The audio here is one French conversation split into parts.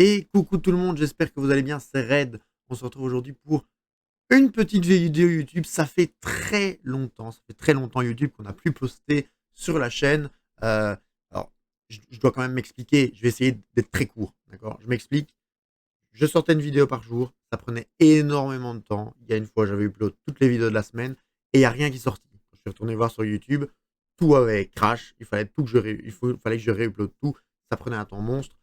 Et coucou tout le monde, j'espère que vous allez bien, c'est Red. On se retrouve aujourd'hui pour une petite vidéo YouTube. Ça fait très longtemps YouTube qu'on n'a plus posté sur la chaîne. Alors, je dois quand même m'expliquer, je vais essayer d'être très court, d'accord? Je m'explique, je sortais une vidéo par jour, ça prenait énormément de temps. Il y a une fois, j'avais upload toutes les vidéos de la semaine et il n'y a rien qui sortit. Je suis retourné voir sur YouTube, tout avait crash, il fallait que je réupload tout, ça prenait un temps monstre.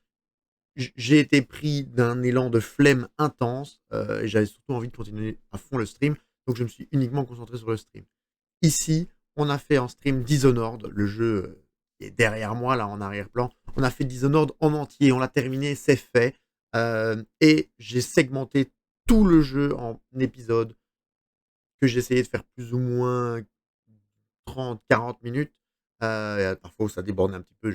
J'ai été pris d'un élan de flemme intense et j'avais surtout envie de continuer à fond le stream, donc je me suis uniquement concentré sur le stream. Ici, on a fait en stream Dishonored, le jeu qui est derrière moi, là en arrière-plan. On a fait Dishonored en entier, on l'a terminé, c'est fait. Et j'ai segmenté tout le jeu en épisodes que j'ai essayé de faire plus ou moins 30-40 minutes. Parfois, ça déborde un petit peu,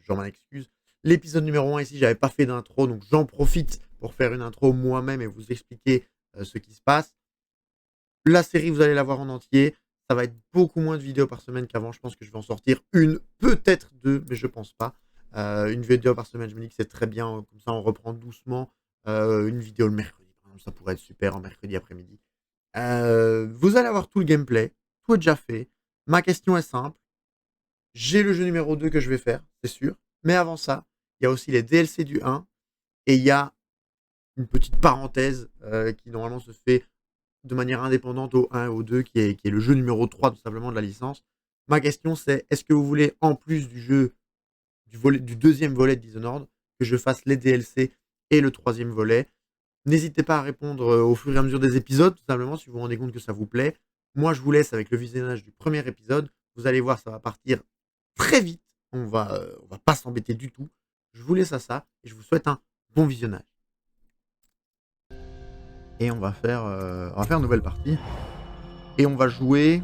j'en m'en excuse. L'épisode numéro 1 ici, j'avais pas fait d'intro, donc j'en profite pour faire une intro moi-même et vous expliquer ce qui se passe. La série, vous allez la voir en entier. Ça va être beaucoup moins de vidéos par semaine qu'avant. Je pense que je vais en sortir une, peut-être deux, mais je pense pas. Une vidéo par semaine, je me dis que c'est très bien. Comme ça, on reprend doucement. Une vidéo le mercredi, par exemple, ça pourrait être super en mercredi après-midi. Vous allez avoir tout le gameplay. Tout est déjà fait. Ma question est simple. J'ai le jeu numéro 2 que je vais faire, c'est sûr. Mais avant ça, il y a aussi les DLC du 1. Et il y a une petite parenthèse qui normalement se fait de manière indépendante au 1 et au 2, qui est le jeu numéro 3 tout simplement de la licence. Ma question c'est, est-ce que vous voulez, en plus du jeu, du deuxième volet de Dishonored, que je fasse les DLC et le troisième volet? N'hésitez pas à répondre au fur et à mesure des épisodes, tout simplement, si vous vous rendez compte que ça vous plaît. Moi, je vous laisse avec le visionnage du premier épisode. Vous allez voir, ça va partir très vite. On va pas s'embêter du tout. Je vous laisse à ça et je vous souhaite un bon visionnage. Et on va faire une nouvelle partie. Et on va jouer.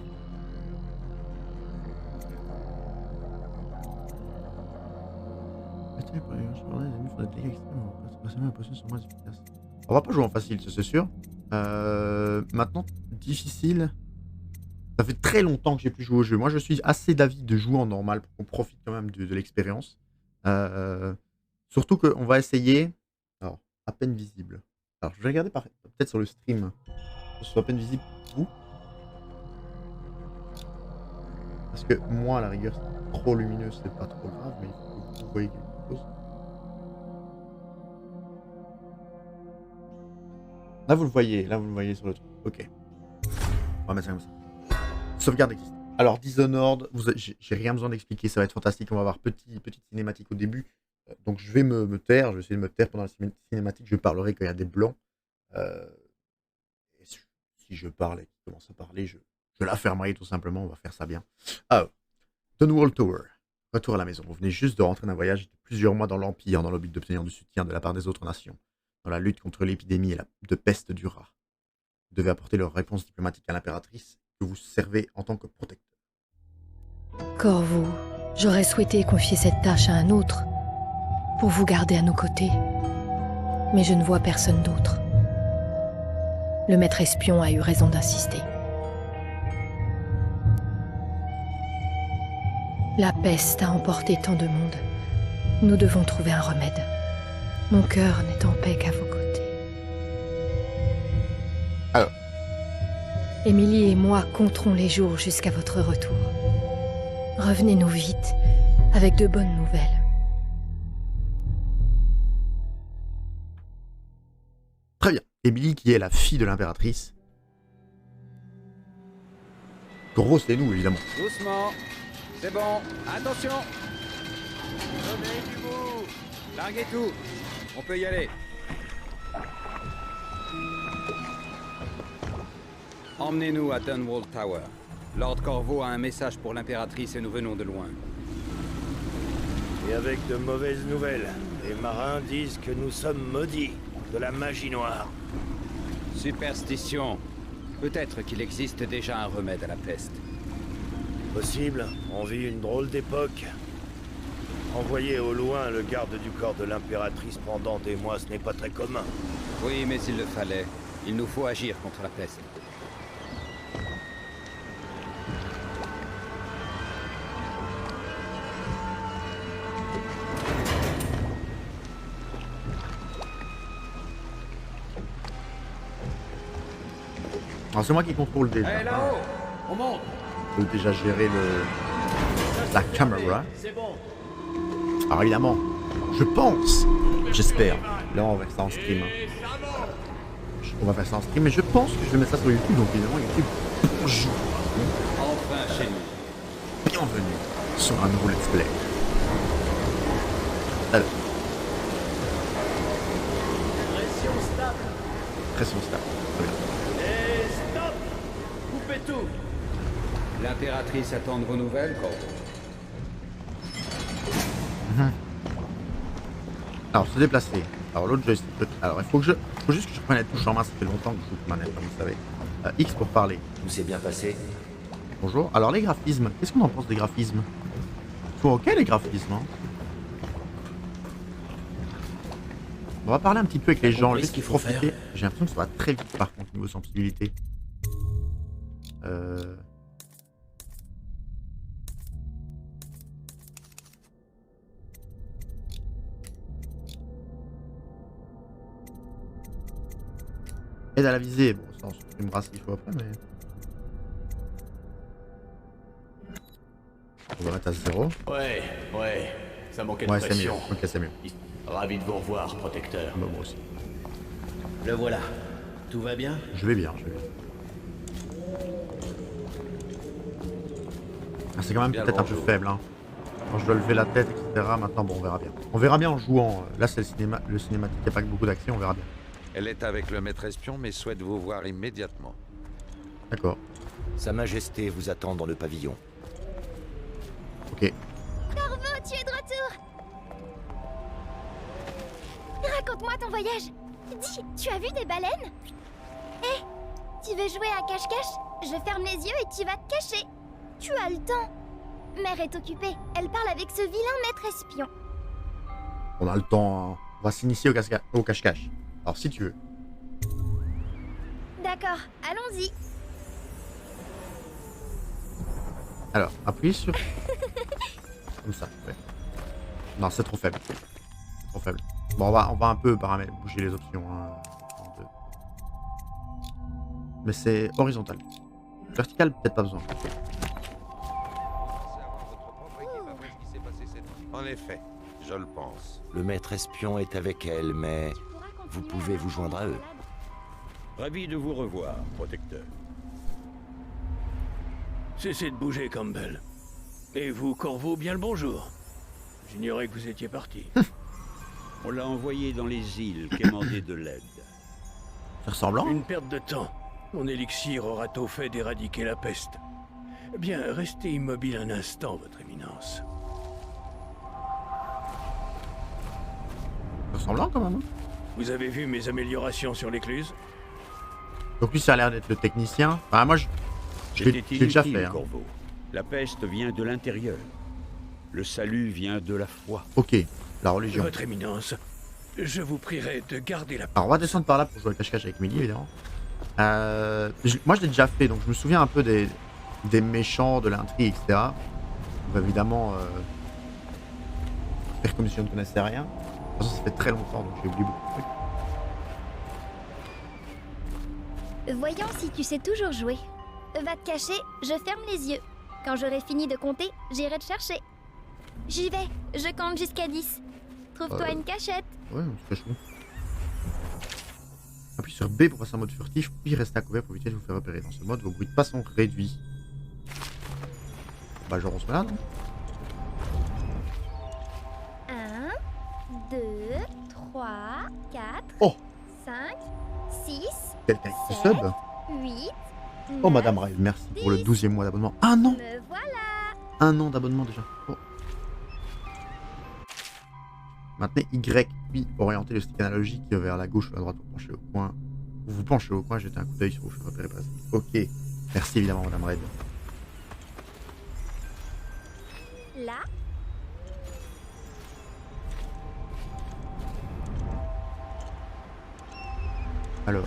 On va pas jouer en facile, c'est sûr. Maintenant, difficile. Ça fait très longtemps que j'ai plus joué au jeu. Moi, je suis assez d'avis de jouer en normal pour qu'on profite quand même de l'expérience. Surtout qu'on va essayer. Alors, à peine visible. Alors, je vais regarder peut-être sur le stream. Que ce soit à peine visible pour vous. Parce que moi, à la rigueur, c'est trop lumineux, c'est pas trop grave, mais il faut que vous voyez quelque chose. Là, vous le voyez sur le truc. Ok. On va mettre ça comme ça. Sauvegarde existe. Alors, Dishonored, j'ai rien besoin d'expliquer, ça va être fantastique. On va avoir petite cinématique au début. Donc, je vais me taire. Je vais essayer de me taire pendant la cinématique. Je parlerai quand il y a des blancs. Et si je parle et qu'il commence à parler, je la fermerai tout simplement. On va faire ça bien. Dunwall Tower. Retour à la maison. Vous venez juste de rentrer d'un voyage de plusieurs mois dans l'Empire dans le but d'obtenir du soutien de la part des autres nations dans la lutte contre l'épidémie de peste du rat. Vous devez apporter leur réponse diplomatique à l'impératrice que vous servez en tant que protecteur. Corvo, j'aurais souhaité confier cette tâche à un autre pour vous garder à nos côtés. Mais je ne vois personne d'autre. Le maître espion a eu raison d'insister. La peste a emporté tant de monde. Nous devons trouver un remède. Mon cœur n'est en paix qu'à vos côtés. Alors. Émilie et moi compterons les jours jusqu'à votre retour. Revenez-nous vite, avec de bonnes nouvelles. Très bien. Émilie, qui est la fille de l'impératrice. Gros, c'est nous, évidemment. Doucement. C'est bon. Attention. Donnez du bout. Larguez tout. On peut y aller. Emmenez-nous à Dunwall Tower. Lord Corvo a un message pour l'impératrice et nous venons de loin. Et avec de mauvaises nouvelles. Les marins disent que nous sommes maudits de la magie noire. Superstition. Peut-être qu'il existe déjà un remède à la peste. Possible, on vit une drôle d'époque. Envoyer au loin le garde du corps de l'impératrice pendant des mois, ce n'est pas très commun. Oui, mais il le fallait. Il nous faut agir contre la peste. Alors c'est moi qui contrôle déjà. Hé, là-haut, on monte. Je peux déjà gérer la caméra. Alors évidemment, je pense, j'espère. Là on va faire ça en stream. On va faire ça en stream, mais je pense que je vais mettre ça sur YouTube. Donc évidemment YouTube, bonjour. Enfin chez nous. Bienvenue sur un nouveau let's play. Alors. Pression stable. Très bien. Et stop! Coupez tout! L'impératrice attend de vos nouvelles, Corvo. Alors se déplacer. Alors l'autre joystick. Alors il faut juste que je prenne la touche en main. Ça fait longtemps que je joue de manette, comme vous savez. X pour parler. Tout s'est bien passé. Bonjour. Alors les graphismes. Qu'est-ce qu'on en pense des graphismes? Ils sont ok les graphismes. Hein. On va parler un petit peu avec les gens. Qu'est-ce qu'il faut faire? J'ai l'impression que ça va très vite par contre niveau sensibilité. Aide à la visée. Bon, ça on supprimera s'il faut après, mais. On va mettre à 0. Ouais, ça manquait de Ouais, c'est mieux. pression. Ok, c'est mieux. Ravi de vous revoir, protecteur. Bah, moi aussi. Le voilà. Tout va bien? Je vais bien, je vais bien. Ah, c'est quand même Bien peut-être un peu faible, hein. Quand je dois lever la tête, etc. Maintenant, bon, on verra bien. On verra bien en jouant. Là, c'est le cinématique, il n'y a pas que beaucoup d'action, on verra bien. Elle est avec le maître espion, mais souhaite vous voir immédiatement. D'accord. Sa Majesté vous attend dans le pavillon. Ok. Corvo, tu es de retour. Raconte-moi ton voyage. Dis, tu as vu des baleines? Hé, tu veux jouer à cache-cache? Je ferme les yeux et tu vas te cacher. Tu as le temps. Mère est occupée. Elle parle avec ce vilain maître espion. On a le temps, hein. On va s'initier au cache-cache. Alors, si tu veux. D'accord, allons-y. Alors, appuyez sur... Comme ça, ouais. Non, c'est trop faible. C'est trop faible. Bon, on va un peu bouger les options. Hein. Mais c'est horizontal. Vertical, peut-être pas besoin. En effet, je le pense. Le maître espion est avec elle, mais vous pouvez vous joindre à eux. Ravi de vous revoir, protecteur. Cessez de bouger, Campbell. Et vous, Corvo, bien le bonjour. J'ignorais que vous étiez parti. On l'a envoyé dans les îles quémander de l'aide. C'est ressemblant. Une perte de temps. Mon élixir aura tôt fait d'éradiquer la peste. Bien, restez immobile un instant, votre éminence. C'est ressemblant quand même. Hein. Vous avez vu mes améliorations sur l'écluse? Donc lui, ça a l'air d'être le technicien. Enfin, moi, je l'ai C'était déjà inutile, fait. Hein. Corvo. La peste vient de l'intérieur. Le salut vient de la foi. Ok, la religion. Votre éminence, je vous prierai de garder la... Alors on va descendre par là pour jouer au cache-cache avec Millie évidemment. Moi je l'ai déjà fait donc je me souviens un peu des méchants, de l'intrigue, etc. On va évidemment faire comme si je ne connaissais rien. De toute façon ça fait très longtemps donc j'ai oublié beaucoup de trucs. Voyons si tu sais toujours jouer. Va te cacher, je ferme les yeux. Quand j'aurai fini de compter, j'irai te chercher. J'y vais, je compte jusqu'à 10. Trouve-toi une cachette. Ouais, c'est chaud. Appuie sur B pour passer en mode furtif, puis restez à couvert pour éviter de vous faire repérer. Dans ce mode, vos bruits de pas sont réduits. Bah genre on se met là, non? 1, 2, 3, 4, Oh 5, 6, Quelqu'un qui 7, sub? 8, Oh Madame Rêve, merci pour le 12e mois d'abonnement. Un an! me voilà. Un an d'abonnement déjà. Oh. Maintenez Y, puis orientez le stick analogique vers la gauche ou la droite pour pencher au coin. Vous vous penchez au coin, jetez un coup d'œil sur vos faire repérer par la suite. Ok. Merci évidemment Madame Red. Là. Alors.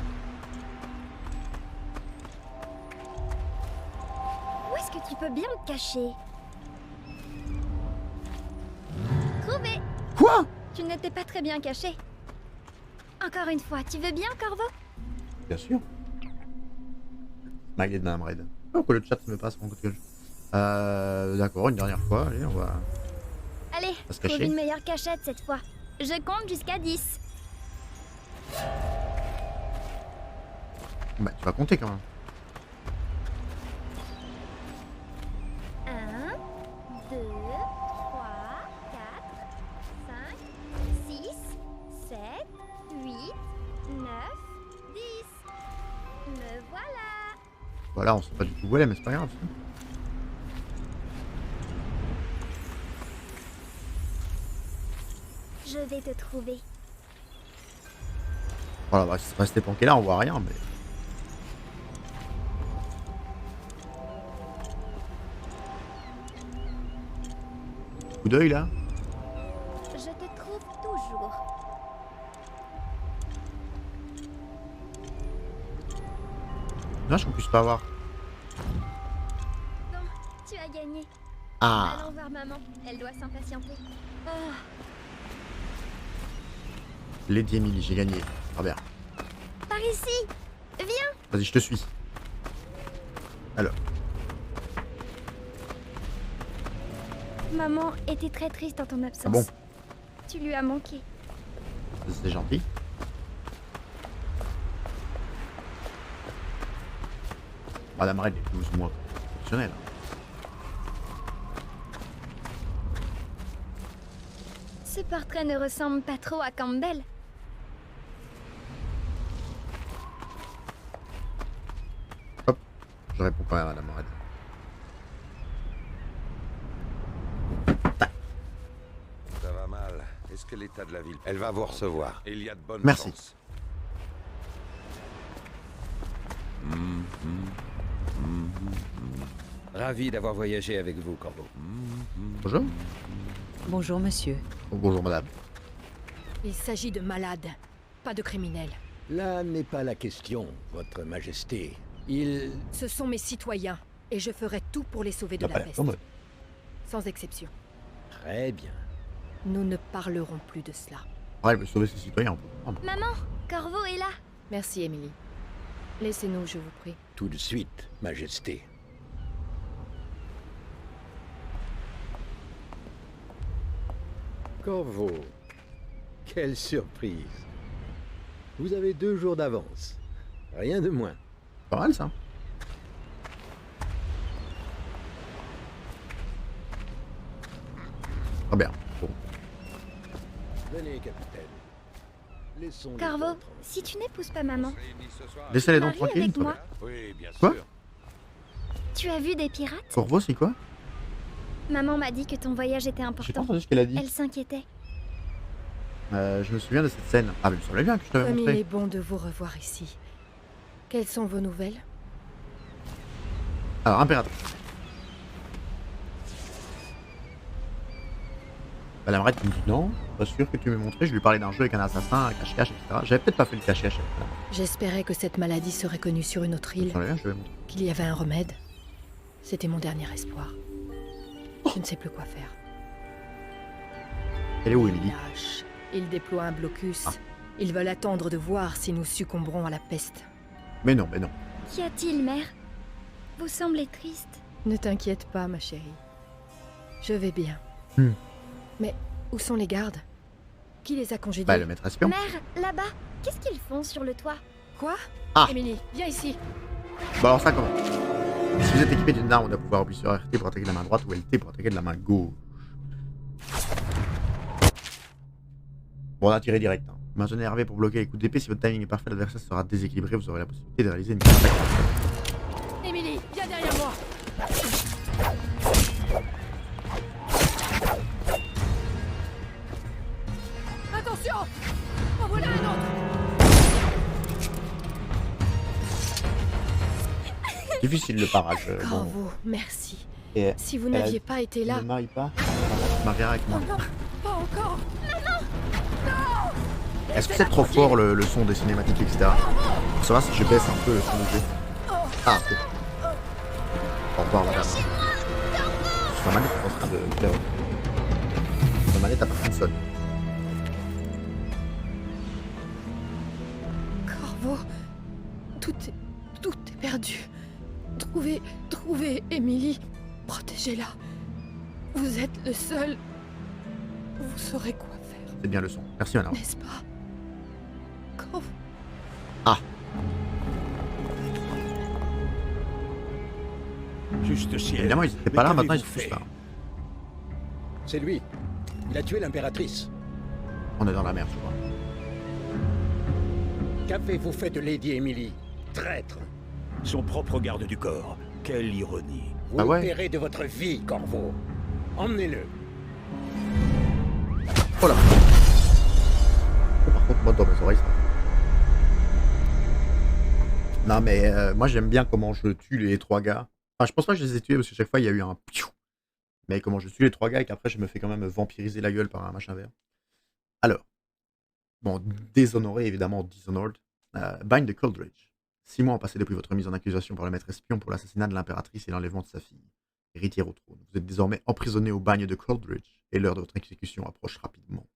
Où est-ce que tu peux bien te cacher? Trouvé. Quoi? Tu n'étais pas très bien caché. Encore une fois, tu veux bien, Corvo? Bien sûr. Smiley de Madame Red. Pourquoi le chat se met pas sur mon coup de gueule. D'accord, une dernière fois, allez, on va Allez, se trouve cacher. une meilleure cachette cette fois. Je compte jusqu'à 10. Bah, tu vas compter quand même. 1, 2, 3, 4, 5, 6, 7, 8, 9, 10. Me voilà. Voilà, on sait pas du tout où elle est, mais c'est pas grave. Ça. Je vais te trouver. Voilà, bah, si rester planqué là, on voit rien, mais. Coup d'œil là. Je te trouve toujours. Dommage qu'on puisse pas voir. Bon, tu as gagné. Ah, Allons voir maman. Elle doit s'impatienter. Ah, Lady Emily, j'ai gagné. Ah bien. par ici. Viens. Vas-y, je te suis. Alors, Maman était très triste en ton absence. ah bon, Tu lui as manqué. c'est gentil. Madame Red est 12 mois. Exceptionnel. Ce portrait ne ressemble pas trop à Campbell. Je réponds pas à Madame Red. Ça va mal. Est-ce que l'état de la ville... Elle va vous recevoir. Et il y a de bonnes Merci. chances. Ravi d'avoir voyagé avec vous, Corbeau. Bonjour. Bonjour, monsieur. Oh, bonjour Madame. Il s'agit de malades, pas de criminels. Là n'est pas la question, votre majesté. Il... Ce sont mes citoyens, et je ferai tout pour les sauver de T'as la pas l'air peste. commode. Sans exception. Très bien. Nous ne parlerons plus de cela. Ouais, elle veut sauver ses citoyens, on peut comprendre. Maman, Corvo est là. Merci, Emily. Laissez-nous, je vous prie. Tout de suite, majesté. Corvo, quelle surprise. Vous avez 2 jours d'avance. Rien de moins. Pas mal ça. Très bien. Bon. Venez, capitaine. Laissons les Corvo, autres. si tu n'épouses pas maman, Réunis ce soir. Laissez les dents Marie tranquilles. avec toi. moi. Oui, bien Quoi sûr. Tu as vu des pirates? Corvo, c'est quoi? Maman m'a dit que ton voyage était J'ai pas important. entendu ce qu'elle a dit. Elle s'inquiétait. Je me souviens de cette scène. Ah, mais il me semblait bien que je t'avais Comme il montré. est bon de vous revoir ici. Quelles sont vos nouvelles? Alors, impératrice. Madame Red qui me dit non, pas sûr que tu m'aies montré. Je lui parlais d'un jeu avec un assassin, un cache-cache, etc. J'avais peut-être pas fait le cache-cache. J'espérais que cette maladie serait connue sur une autre Il me île, semblait bien que je l'avais montré. qu'il y avait un remède. C'était mon dernier espoir. Je ne sais plus quoi faire. Elle est où, Emily? Lâche. Ils déploient un blocus. Ah. Ils veulent attendre de voir si nous succomberons à la peste. Mais non, mais non. Qu'y a-t-il, mère? Vous semblez triste. Ne t'inquiète pas, ma chérie. Je vais bien. Hmm. Mais où sont les gardes? Qui les a congédiés? Bah, le maître espion. Mère, là-bas, qu'est-ce qu'ils font sur le toit? Quoi? Ah. Émilie, viens ici. Bon, alors ça comment? Si vous êtes équipé d'une arme, on doit pouvoir appuyer sur RT pour attaquer de la main droite ou LT pour attaquer de la main gauche. Bon, on a tiré direct. Hein. Maintenez RV pour bloquer les coups d'épée. Si votre timing est parfait, l'adversaire sera déséquilibré. Vous aurez la possibilité de réaliser une attaque. Émilie, viens derrière moi. Attention! En voilà un autre! Difficile le parage. Bon. Bravo, merci. Et Si vous elle a- n'aviez pas été là... Ne marie pas. Tu marieras avec moi. Oh non, pas encore. Est-ce que c'est trop fort le son des cinématiques, etc. Pour savoir si je baisse un peu le son du jeu. Ah, ok. Au revoir, madame. Sur la manette, est en train de faire. La manette a pas de sonne. Corvo, tout est perdu. Trouvez Émilie. Protégez-la. Vous êtes le seul. Vous saurez quoi faire, C'est bien le son. Merci, madame. n'est-ce pas? Quand Juste ciel. Évidemment, ils étaient Mais pas là, maintenant ils qu'avez-vous sont tous fait là. C'est lui. Il a tué l'impératrice. On est dans la merde, je crois. Qu'avez-vous fait de Lady Emily? Traître. Son propre garde du corps. Quelle ironie. Vous Ah ouais? paierez de votre vie, Corvo. Emmenez-le. Oh là. Oh, par contre, moi dans mes oreilles, ça. Non mais moi j'aime bien comment je tue les 3 gars. Enfin, je pense pas que je les ai tués parce que chaque fois il y a eu un piou. Mais comment je tue les 3 gars et qu'après je me fais quand même vampiriser la gueule par un machin vert. Alors, bon, déshonoré évidemment, Dishonored. Bind de Coldridge. 6 mois ont passé depuis votre mise en accusation par le maître espion pour l'assassinat de l'impératrice et l'enlèvement de sa fille, héritière au trône. Vous êtes désormais emprisonné au bagne de Coldridge et l'heure de votre exécution approche rapidement.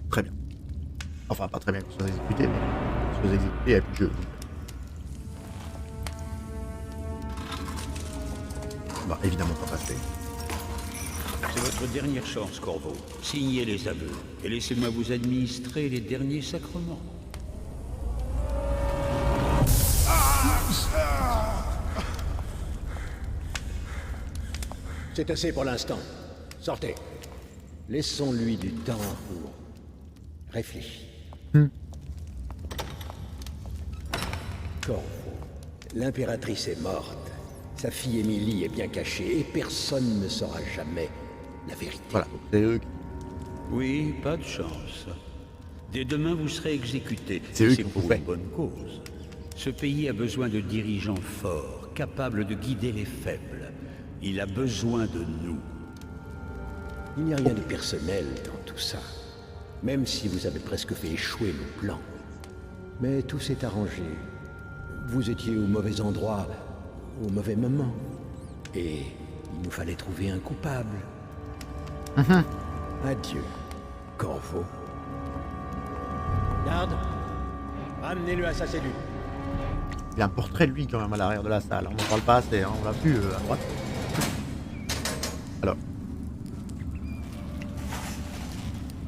Très bien. Enfin, pas très bien que vous soyez exécuté, mais que vous soyez exécuté, il n'y a plus de jeu. Bah, évidemment pas passer. C'est votre dernière chance, Corvo. Signez les aveux et laissez-moi vous administrer les derniers sacrements. C'est assez pour l'instant. Sortez. Laissons-lui du temps pour réfléchir. Corvo, l'impératrice est morte. Sa fille Émilie est bien cachée et personne ne saura jamais la vérité. Voilà, donc c'est eux qui... Oui, pas de chance. Dès demain, vous serez exécuté. C'est eux qui pour l'ont fait. une bonne cause. Ce pays a besoin de dirigeants forts, capables de guider les faibles. Il a besoin de nous. Il n'y a rien de personnel dans tout ça. Même si vous avez presque fait échouer nos plans. Mais tout s'est arrangé. Vous étiez au mauvais endroit, au mauvais moment. Et il nous fallait trouver un coupable. Adieu, Corvo. Garde, ramenez-le à sa cellule. Il y a un portrait de lui quand même à l'arrière de la salle. On n'en parle pas assez, hein. On l'a vu à droite. Alors,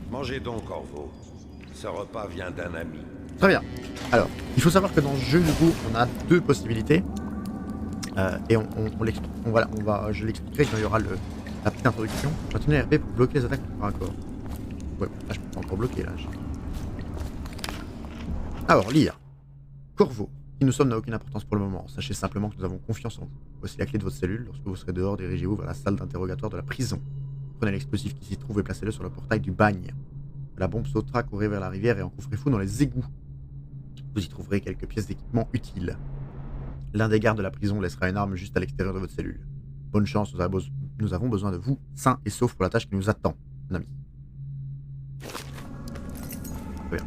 Mangez donc, Corvo. Ce repas vient d'un ami. très bien. Alors, il faut savoir que dans ce jeu, du coup, on a 2 possibilités. Et je l'expliquerai quand il y aura la petite introduction. Maintenez RB pour bloquer les attaques par un corps. Ouais, là je peux pas encore bloquer là. Alors, lire. Corvo, qui nous sommes n'a aucune importance pour le moment. Sachez simplement que nous avons confiance en vous. Voici la clé de votre cellule. Lorsque vous serez dehors, dirigez-vous vers la salle d'interrogatoire de la prison. Prenez l'explosif qui s'y trouve et placez-le sur le portail du bagne. La bombe sautera, courez vers la rivière et encouffrez-vous dans les égouts. Vous y trouverez quelques pièces d'équipement utiles. L'un des gardes de la prison laissera une arme juste à l'extérieur de votre cellule. Bonne chance, nous avons besoin de vous, sains et saufs pour la tâche qui nous attend, mon ami. Très bien.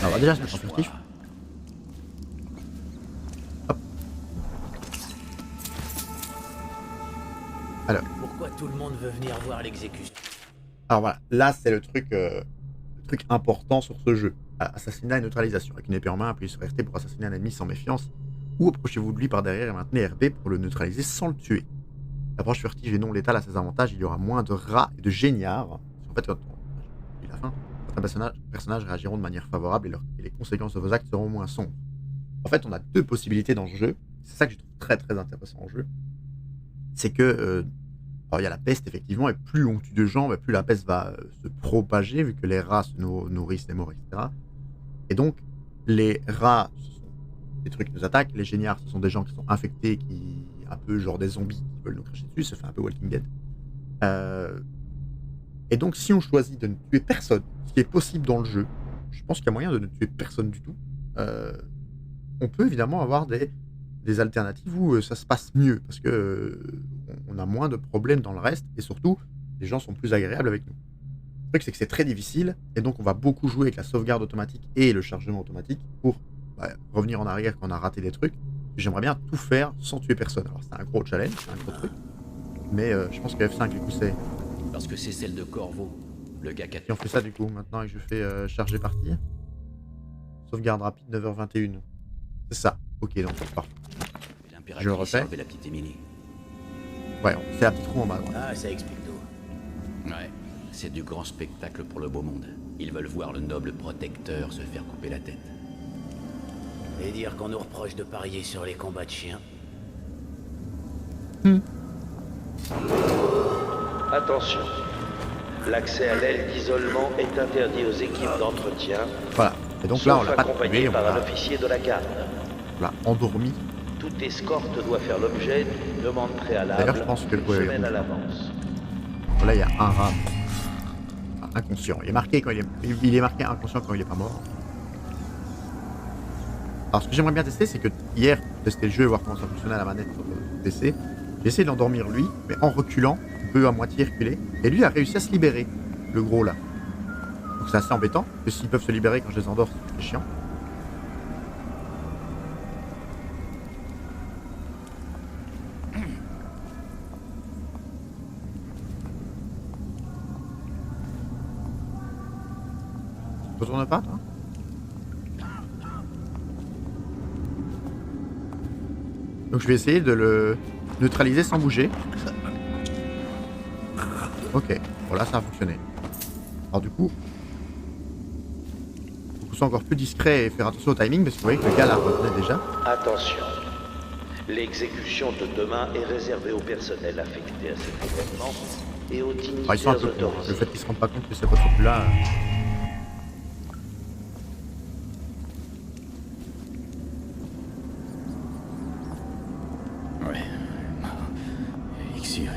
Alors, on va déjà se mettre en furtif. Hop. Alors. Pourquoi tout le monde veut venir voir l'exécution? Alors voilà, là c'est le truc important sur ce jeu. Assassinat et neutralisation. Avec une épée en main, appuyez sur RT pour assassiner un ennemi sans méfiance, ou approchez-vous de lui par derrière et maintenez RB pour le neutraliser sans le tuer. L'approche furtive et non létale a ses avantages, il y aura moins de rats et de géniards. En fait, quand on dit la fin, certains personnages réagiront de manière favorable et les conséquences de vos actes seront moins sombres. En fait, on a 2 possibilités dans ce jeu. C'est ça que je trouve très très intéressant en jeu. C'est que alors il y a la peste effectivement, et plus on tue de gens, plus la peste va se propager, vu que les rats se nourrissent des morts, etc. Et donc, les rats, ce sont des trucs qui nous attaquent, les géniards, ce sont des gens qui sont infectés, qui un peu genre des zombies qui veulent nous cracher dessus, ça fait un peu Walking Dead. Et donc, si on choisit de ne tuer personne, ce qui est possible dans le jeu, je pense qu'il y a moyen de ne tuer personne du tout, on peut évidemment avoir des alternatives où ça se passe mieux, parce que on a moins de problèmes dans le reste, et surtout, les gens sont plus agréables avec nous. Le truc, c'est que c'est très difficile, et donc on va beaucoup jouer avec la sauvegarde automatique et le chargement automatique pour revenir en arrière quand on a raté des trucs. J'aimerais bien tout faire sans tuer personne. Alors c'est un gros challenge, c'est un gros truc, mais je pense que F5, du coup, c'est... Parce que c'est celle de Corvo. Le gars qui a... Si on fait ça du coup, maintenant que je fais charger partie. Sauvegarde rapide 9h21. C'est ça. Ok, donc parfait. Je le refais. La petite Émilie. Ouais, c'est la petite roue en bas. Ouais. Ah, ça explique tout. Ouais, c'est du grand spectacle pour le beau monde. Ils veulent voir le noble protecteur se faire couper la tête. Et dire qu'on nous reproche de parier sur les combats de chiens. Attention. L'accès à l'aile d'isolement est interdit aux équipes d'entretien. Voilà. Et donc là, on l'a pas accompagné tué, on par un l'a officier de la garde. endormi. Toute escorte doit faire l'objet d'une demande préalable. D'ailleurs, je pense que une semaine à l'avance. Là, il y a un rat inconscient. Il est marqué quand il est marqué inconscient quand il est pas mort. Alors, ce que j'aimerais bien tester, c'est que hier, pour tester le jeu et voir comment ça fonctionnait à la manette sur le PC, j'ai essayé de l'endormir lui, mais en reculant, un peu à moitié reculé, et lui a réussi à se libérer, le gros là. Donc c'est assez embêtant, parce que s'ils peuvent se libérer quand je les endors, c'est chiant. Retourne pas, toi? Donc je vais essayer de le neutraliser sans bouger. Ok, bon là ça a fonctionné. Alors du coup, faut qu'on soit encore plus discret et faire attention au timing parce que vous voyez que le gars là revenait déjà. Attention. L'exécution de demain est réservée au personnel affecté à cet événement et aux Enfin, ils sont un dignitaires peu cons. autorisés. Le fait qu'ils se rendent pas compte que ces potes sont plus là. Ouais. Elixir.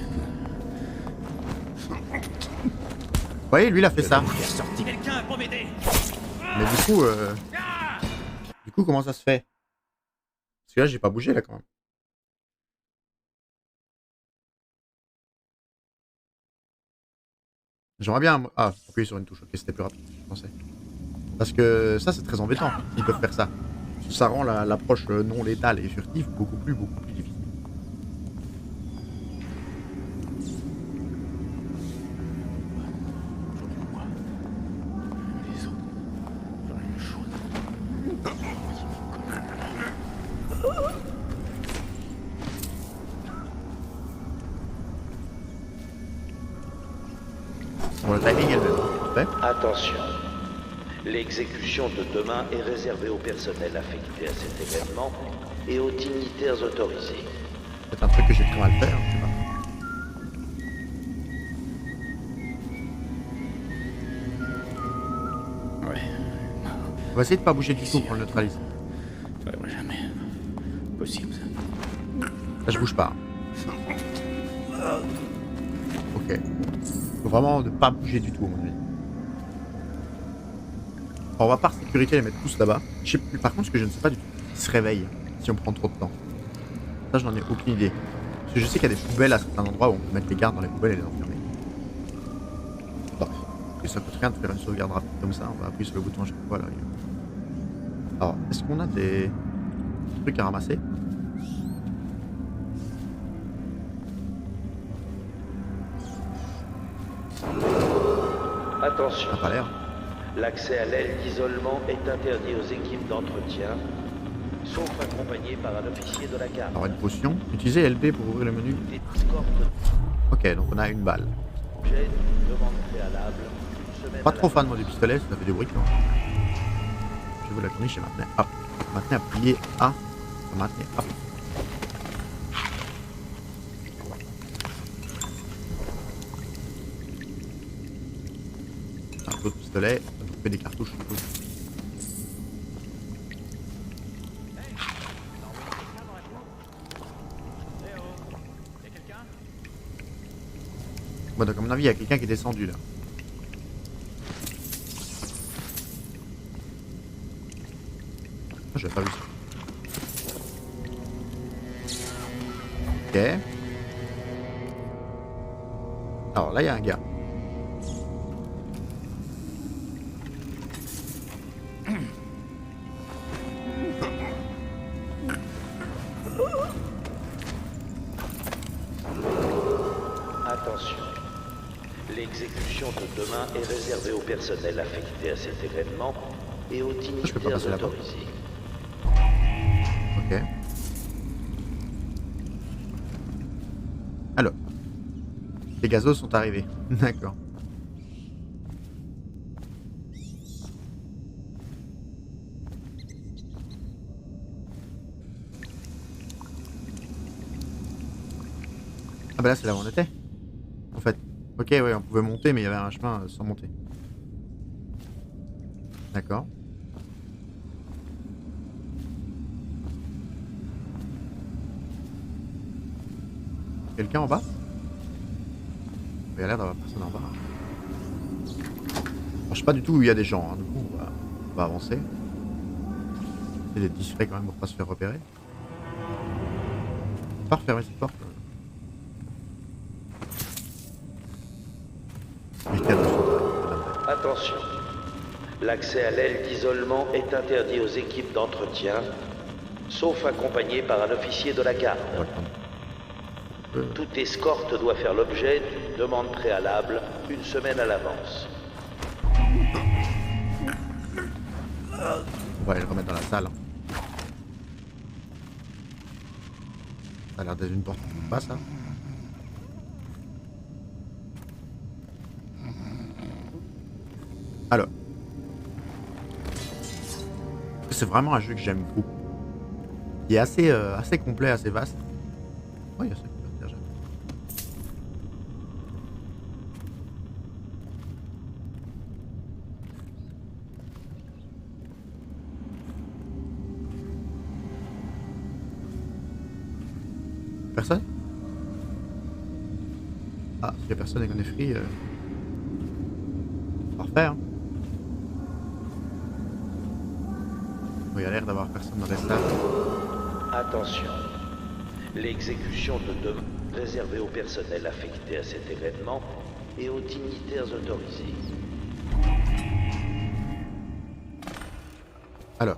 Vous voyez, lui il a fait ça. Quelqu'un pour m'aider. Mais du coup, comment ça se fait? Parce que là, j'ai pas bougé là quand même. J'aimerais bien... Ah, appuyer sur une touche. Ok, c'était plus rapide que je pensais. Parce que ça, c'est très embêtant. Ils peuvent faire ça. Ça rend l'approche non létale et furtive beaucoup plus difficile. Bon, le timing est le même. Parfait. Attention. L'exécution de demain est réservée au personnel affecté à cet événement et aux dignitaires autorisés. C'est un truc que j'ai très mal faire, je sais pas. Ouais. On va essayer de pas bouger du tout pour le neutraliser. Ouais, jamais. Possible, ça. Là, je bouge pas. Ok. Faut vraiment ne pas bouger du tout, à mon avis. On va par sécurité les mettre tous là-bas. Je sais plus. Par contre, ce que je ne sais pas du tout, ils se réveillent si on prend trop de temps. Ça, je n'en ai aucune idée. Parce que je sais qu'il y a des poubelles à certains endroits où on peut mettre les gardes dans les poubelles et les enfermer. Bon. Et ça coûte rien de faire une sauvegarde rapide comme ça. On va appuyer sur le bouton à chaque fois là. Alors, est-ce qu'on a des trucs à ramasser? Attention. Ça n'a pas l'air. L'accès à l'aile d'isolement est interdit aux équipes d'entretien, sauf accompagné par un officier de la garde. Alors, une potion. Utilisez LB pour ouvrir le menu. Ok, donc on a une balle. Objet d'une demande préalable, une semaine Pas à trop fan moi l'avance. du pistolet, ça fait du bruit quand même. Je vous la corniche et maintenant hop. Maintenant appuyez A. Maintenant hop. Un autre pistolet, ça nous fait des cartouches. Je suppose. Bon, donc à mon avis, il y a quelqu'un qui est descendu là. Ah, j'avais pas vu ça. Ok. Alors là, il y a un gars. Attention. L'exécution L'exécution de demain est réservée au personnel affecté à cet événement et aux Je peux pas dignitaires passer là-bas. autorisés. Ok. Alors. Les gazos sont arrivés. D'accord. Ah bah là c'est là où on était. En fait. Ok, ouais, on pouvait monter mais il y avait un chemin sans monter. D'accord. Quelqu'un en bas? Il y a l'air d'avoir personne en bas. Alors, je sais pas du tout où il y a des gens, hein. Du coup on va avancer. Essayer d'être discret quand même pour pas se faire repérer. Pas refermer cette porte. Attention. L'accès à l'aile d'isolement est interdit aux équipes d'entretien, sauf accompagné par un officier de la garde. Toute escorte doit faire l'objet d'une demande préalable une semaine à l'avance. On va aller le remettre dans la salle. Ça a l'air d'être une porte qui passe, ça. Alors. C'est vraiment un jeu que j'aime beaucoup. Il est assez complet, assez vaste. Oh, il y a ça qui peut faire. Personne? Ah, s'il y a personne et qu'on est free, parfait, hein. Bon, il y a l'air d'avoir personne dans les salles. Attention. L'exécution de demain est réservée au personnel affecté à cet événement et aux dignitaires autorisés. Alors.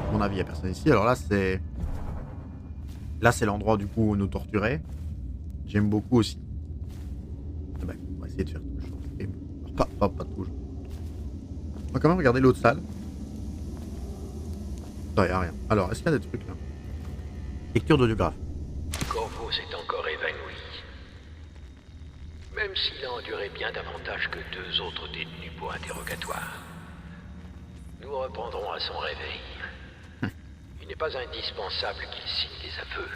À mon avis, il n'y a personne ici. Alors là, c'est... Là, c'est l'endroit du coup où on nous torturait. J'aime beaucoup aussi. Ah ben, on va essayer de faire tout le champ. Et pas toujours. On va quand même regarder l'autre salle. Non, il n'y a rien. Alors, est-ce qu'il y a des trucs là? Lecture d'audiographe. Corvo s'est encore évanoui. Même s'il a enduré bien davantage que 2 autres détenus pour interrogatoire. Nous reprendrons à son réveil. Il n'est pas indispensable qu'il signe des aveux,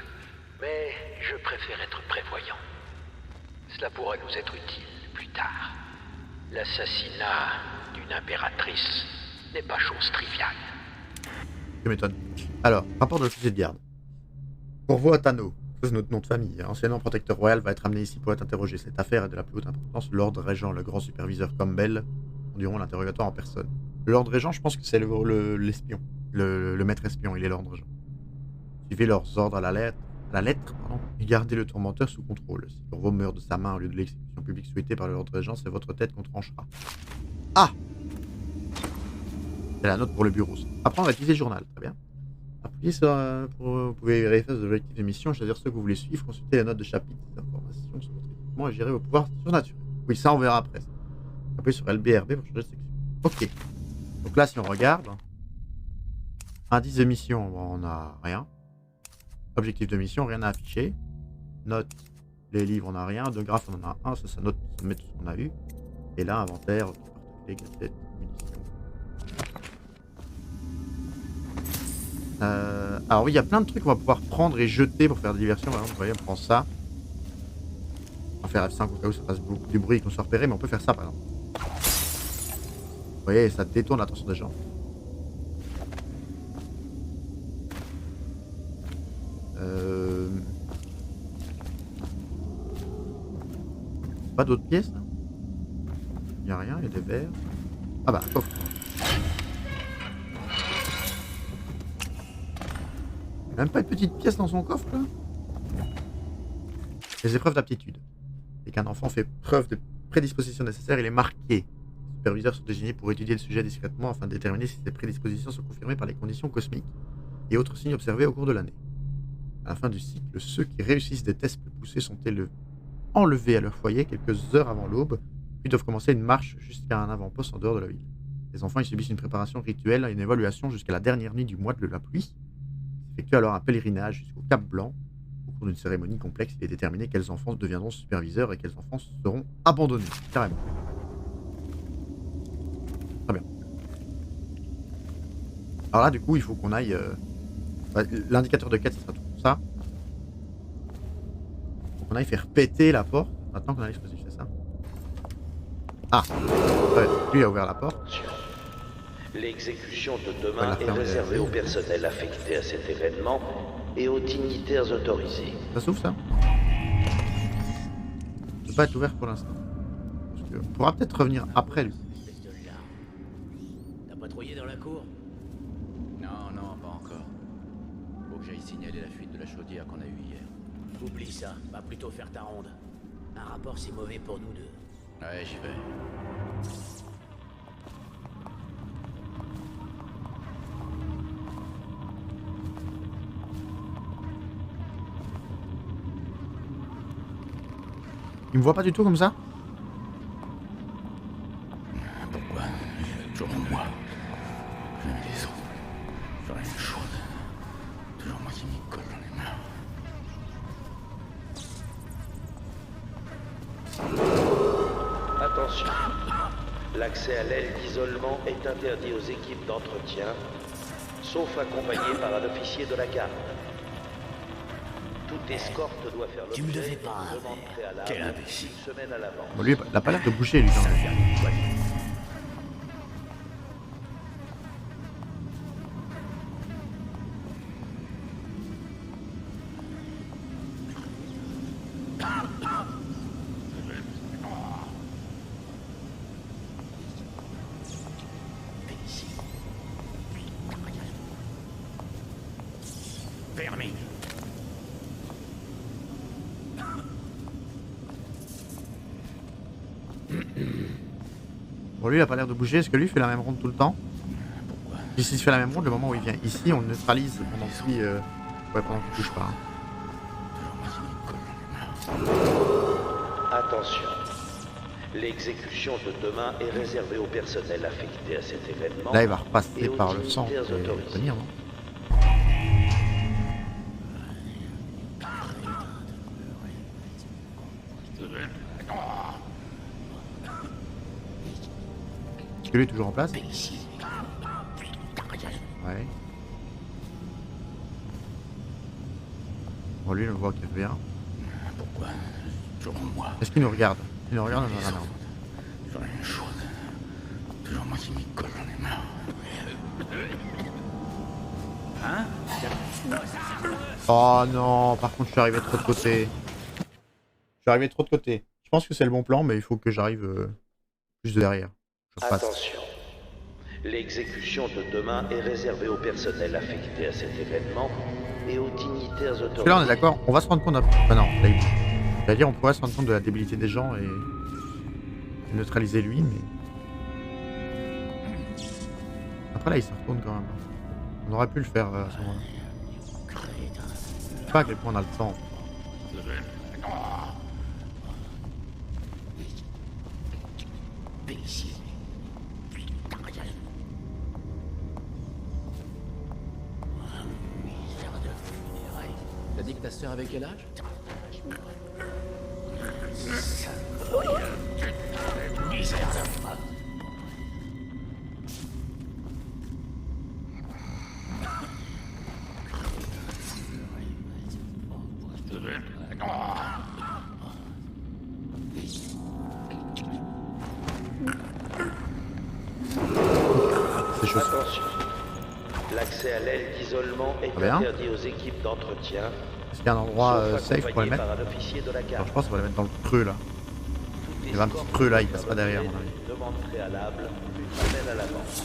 mais je préfère être prévoyant. Cela pourra nous être utile plus tard. L'assassinat d'une impératrice n'est pas chose triviale. Je m'étonne. Alors, rapport de l'officier de garde. Corvo Atano, c'est notre nom de famille. Anciennement protecteur royal, va être amené ici pour être interrogé. Cette affaire est de la plus haute importance. Lord Régent, le grand superviseur Campbell, conduiront l'interrogatoire en personne. Le Lord Régent, je pense que c'est l'espion. Le maître espion, il est Lord Régent. Suivez leurs ordres à la lettre, et gardez le tourmenteur sous contrôle. Si Corvo meurt de sa main au lieu de l'exécution publique souhaitée par le Lord Régent, c'est votre tête qu'on tranchera. Ah! C'est la note pour le bureau. Apprendre à utiliser le journal, très bien. Appuyez sur... vous pouvez vérifier vos objectifs de mission, choisir ceux que vous voulez suivre, consulter les notes de chapitre. Ces informations sur votre équipement et gérer vos pouvoirs surnaturels. Oui, ça on verra après. Appuyez sur LBRB pour changer de section. Ok. Donc là, si on regarde... Indice de mission, on n'a rien. Objectif de mission, rien à afficher. Notes, les livres, on n'a rien. De graphes, on en a un. Ça note, ça met tout ce qu'on a eu. Et là, inventaire, gadgets, munitions. Alors oui, il y a plein de trucs qu'on va pouvoir prendre et jeter pour faire des diversions. Par exemple, vous voyez, on prend ça. On va faire F5 au cas où ça fasse beaucoup de bruit et qu'on soit repéré, mais on peut faire ça par exemple. Vous voyez, ça détourne l'attention des gens. Pas d'autres pièces là? Il n'y a rien, il y a des verres. Ah bah, un coffre. Même pas une petite pièce dans son coffre là? Les épreuves d'aptitude. Dès qu'un enfant fait preuve de prédisposition nécessaire, il est marqué. Les superviseurs sont désignés pour étudier le sujet discrètement afin de déterminer si ces prédispositions sont confirmées par les conditions cosmiques et autres signes observés au cours de l'année. À la fin du cycle, ceux qui réussissent des tests plus poussés sont élevés. enlevés à leur foyer quelques heures avant l'aube, puis doivent commencer une marche jusqu'à un avant-poste en dehors de la ville. Les enfants y subissent une préparation rituelle et une évaluation jusqu'à la dernière nuit du mois de la pluie. Ils effectuent alors un pèlerinage jusqu'au Cap Blanc. Au cours d'une cérémonie complexe, il est déterminé quels enfants deviendront superviseurs et quels enfants seront abandonnés. Carrément. Très bien. Alors là, du coup, il faut qu'on aille... l'indicateur de quête, ça sera tout ça. Il faut qu'on aille faire péter la porte. Maintenant qu'on a l'explosif, c'est ça. Ah, lui a ouvert la porte. L'exécution de demain est réservée au personnel affecté à cet événement et aux dignitaires autorisés. Ça s'ouvre ça? Ça peut pas être ouvert pour l'instant. On pourra peut-être revenir après lui. T'as patrouillé dans la cour? Non, non, pas encore. Faut que j'aille signaler la fuite de la chaudière qu'on a eue hier. Oublie ça, va plutôt faire ta ronde. Un rapport c'est mauvais pour nous deux. Ouais, j'y vais. Il me voit pas du tout comme ça? Pourquoi? Toujours moi. J'aime les autres. J'aurais une chaude. Toujours moi qui m'y colle dans les mains. Attention, l'accès à l'aile d'isolement est interdit aux équipes d'entretien, sauf accompagné par un officier de la garde. Toute escorte doit faire l'objet d'une demande préalable Quel imbécile. une semaine à l'avance. Bon, lui, il a pas l'air de bouger, lui. Quand même. Permis. Bon, lui, il a pas l'air de bouger. Est-ce que lui fait la même ronde tout le temps? Puis s'il fait la même ronde, le moment où il vient ici, on le neutralise pendant qu'il pendant qu'il bouge pas. Attention, l'exécution de demain est réservée au personnel affecté à cet événement. Là, il va repasser et aux par le sang dignitaires et autorisés. venir, non? Est-ce que lui est toujours en place? Ouais. Bon, lui, on le voit qu'il revient. Pourquoi? Toujours moi. Est-ce qu'il nous regarde? Il nous regarde, on en a marre. J'aurais une chaude. Toujours moi qui m'y colle dans les mains. Hein? Oh non, par contre, je suis arrivé trop de côté. Je suis arrivé trop de côté. Je pense que c'est le bon plan, mais il faut que j'arrive plus de derrière. Je passe. Attention, l'exécution de demain est réservée au personnel affecté à cet événement et aux dignitaires autorisés. Parce que là, on est d'accord, on va se rendre compte après. Enfin, non, là, c'est-à-dire, on pourrait se rendre compte de la débilité des gens et neutraliser lui, mais. Après, là, il se retourne quand même. On aurait pu le faire à ce moment-là. Je sais pas à quel point on a le temps. T'as dit que ta sœur avait quel âge? C'est chaud. Attention, l'accès à l'aile d'isolement est Très bien. interdit aux équipes d'entretien. Est-ce qu'il y a un endroit safe pour les mettre? par un officier de la Alors, garde. je pense qu'on va les mettre dans le creux là. Il y a un petit creux là, il passe pas derrière, à mon avis. Demande préalable une semaine à l'avance.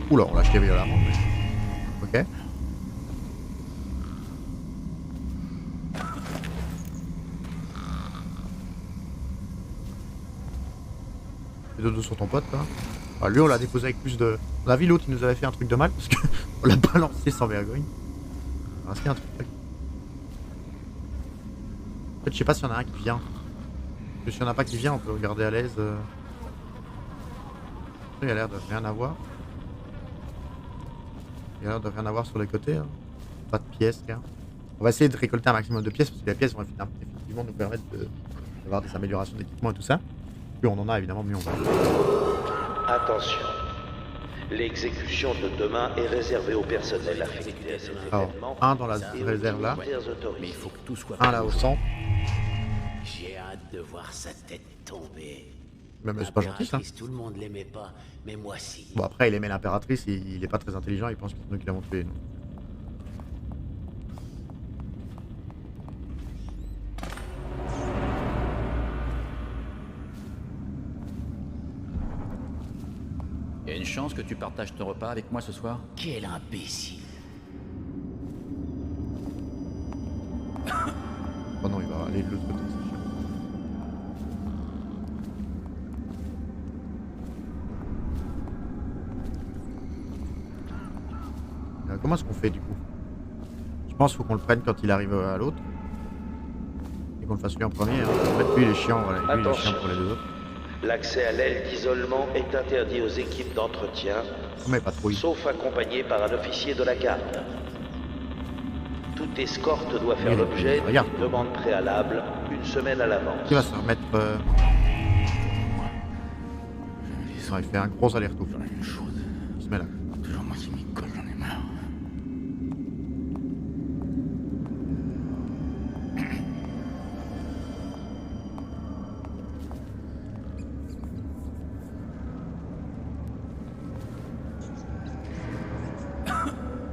Oula, on l'a acheté violemment. Mais... Ok. Les dodos sur ton pote, quoi. Ah, lui, on l'a déposé avec plus de. On a vu l'autre, il nous avait fait un truc de mal parce qu'on l'a balancé sans vergogne. Il restait un truc. En fait, je sais pas s'il y en a un qui vient. que s'il n'y en a pas qui vient, on peut regarder à l'aise. Il y a l'air de rien avoir. Il y a l'air de rien avoir sur les côtés. Hein. Pas de pièces, rien. On va essayer de récolter un maximum de pièces parce que les pièces vont effectivement nous permettre d'avoir des améliorations d'équipement et tout ça. Plus on en a évidemment, mieux on va. Attention. L'exécution de demain est réservée au personnel affecté à cet événement. Un dans la réserve là. Mais il faut que tout soit Un là au centre. J'ai hâte de voir sa tête tomber. Mais c'est pas gentil ça. Tout le monde l'aimait pas, mais moi si. Bon après il aimait l'impératrice, il est pas très intelligent, il pense que c'est nous qui l'avons tué. Il y a une chance que tu partages ton repas avec moi ce soir? Quel imbécile. Oh non, il va aller de l'autre côté. Comment est-ce qu'on fait du coup? Je pense qu'il faut qu'on le prenne quand il arrive à l'autre. Et qu'on le fasse lui en premier. Hein. En fait, lui il est chiant, voilà. Lui il est chiant pour les deux autres. L'accès à l'aile d'isolement est interdit aux équipes d'entretien, sauf accompagné par un officier de la garde. Toute escorte doit faire l'objet d'une demande préalable une semaine à l'avance. Il va se remettre... Il fait un gros aller-retour. Il se met là. Toujours moi qui m'y colle, j'en ai marre.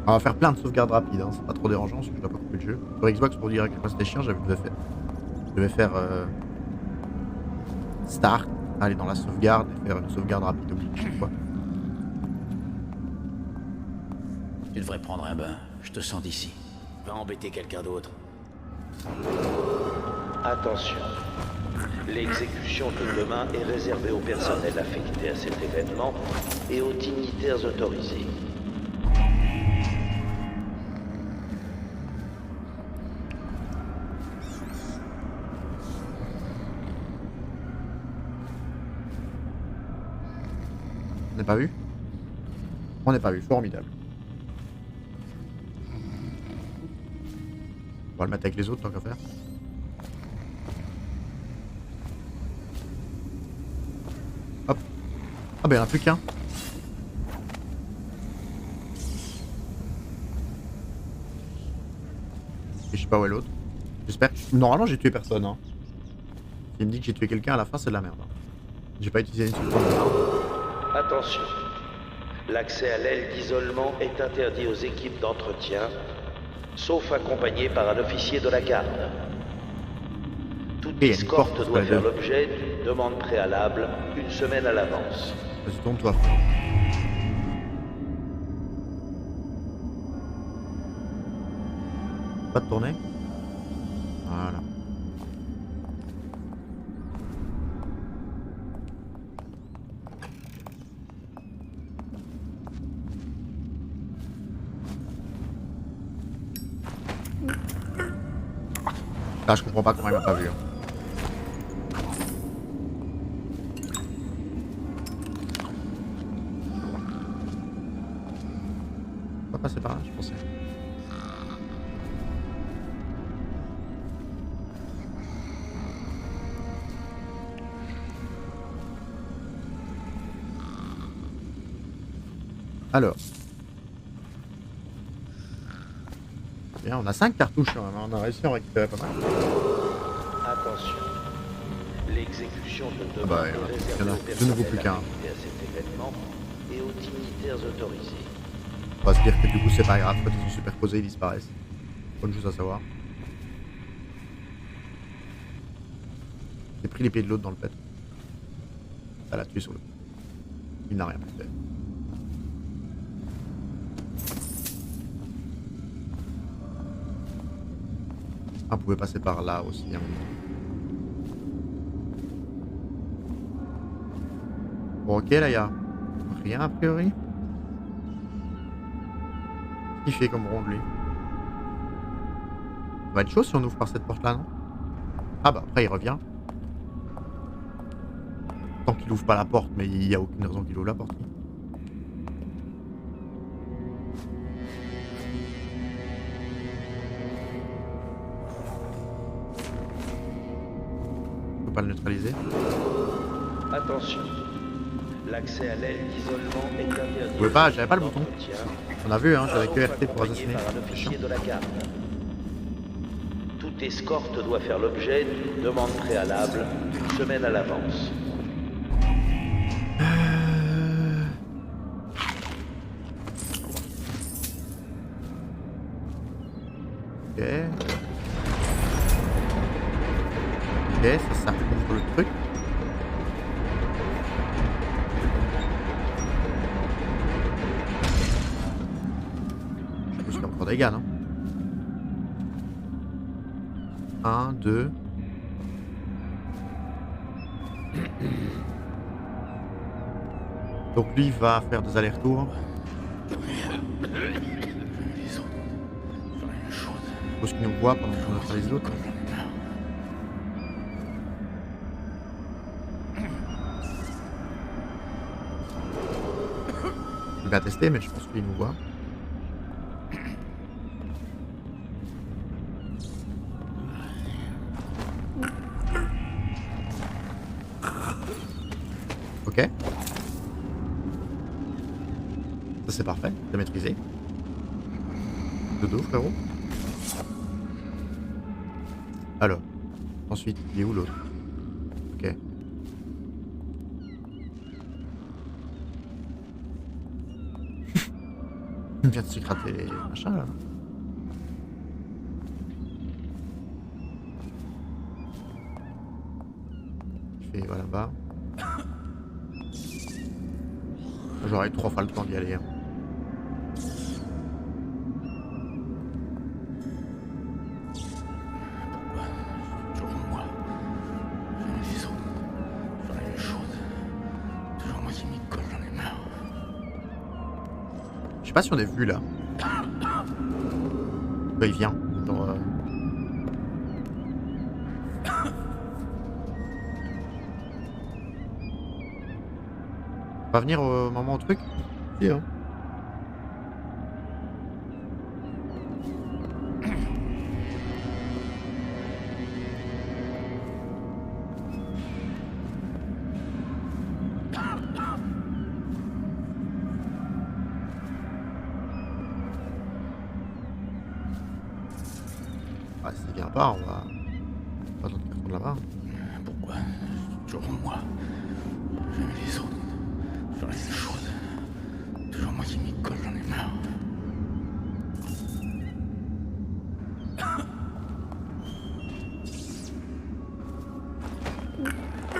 On va faire plein de sauvegardes rapides, hein. C'est pas trop dérangeant parce que je dois pas couper le jeu. Sur Xbox pour dire à quel point c'était chiant, j'avais déjà fait. Je devais faire Start, aller dans la sauvegarde et faire une sauvegarde rapide obligée chaque fois. Tu devrais prendre un bain, je te sens d'ici. Va embêter quelqu'un d'autre. Attention. L'exécution de demain est réservée au personnel affecté à cet événement et aux dignitaires autorisés. On n'est pas vu? On n'est pas vu, formidable. On va le mettre avec les autres tant qu'à faire. Hop. Ah ben il n'y en a plus qu'un. Et je sais pas où est l'autre. J'espère que... Normalement j'ai tué personne. Hein. S'il me dit que j'ai tué quelqu'un à la fin c'est de la merde. Hein. J'ai pas utilisé une seconde. Attention. L'accès à l'aile d'isolement est interdit aux équipes d'entretien, sauf accompagné par un officier de la garde. Toute escorte doit faire l'objet d'une demande préalable une semaine à l'avance. Vas-y, tourne-toi. Pas de tourner. Voilà. Là, je comprends pas comment il m'a pas vu. Hein. On va passer par là, je pensais. Alors. Bien, on a 5 cartouches quand même, on a réussi à en récupérer pas mal. Attention. L'exécution de demain bah, est réservée au personnel affecté à cet événement et aux dignitaires autorisés. On va se dire que du coup c'est pas grave, quand ils sont superposés ils disparaissent. Bonne chose à savoir. J'ai pris les pieds de l'autre dans le pet. Ça l'a tué sur le coup. Il n'a rien pu faire. On pouvait passer par là aussi. Hein. Bon, ok, là, il y a rien a priori. Qu'est-ce qu'il fait comme ronde, lui? Ça va être chaud si on ouvre par cette porte-là, non? Ah bah, après, il revient. Tant qu'il ouvre pas la porte, mais il y a aucune raison qu'il ouvre la porte. On peut pas le neutraliser. Attention. L'accès à l'aile d'isolement est interdit. Je pouvais pas, j'avais pas le bouton. On a vu, hein, j'avais que RT pour assassiner. Par un C'est officier chiant. de la garde. Toute escorte doit faire l'objet d'une demande préalable une semaine à l'avance. Ok. Ok, ça ouvre le truc. Je pense qu'il y a encore des gars, non? 1, 2. Donc lui va faire des allers-retours. Faut qu'il nous voit pendant qu'on neutralise l'autre. Il va tester, mais je pense qu'il nous voit. Ok. Ça c'est parfait, c'est maîtrisé. Dodo frérot. Alors, ensuite, il est où l'autre? Ok. Il vient de se gratter les machins là. Il fait voilà là-bas. J'aurais eu 3 fois le temps d'y aller. Hein. Je sais pas si on est vu là. Bah, il vient. Genre, va venir au moment au truc. Si, hein. Ah, s'il vient pas, on va attendre qu'il retourne là-bas. Pourquoi toujours moi? Jamais les autres. Sur la même chose. Toujours moi qui m'y colle, j'en ai marre.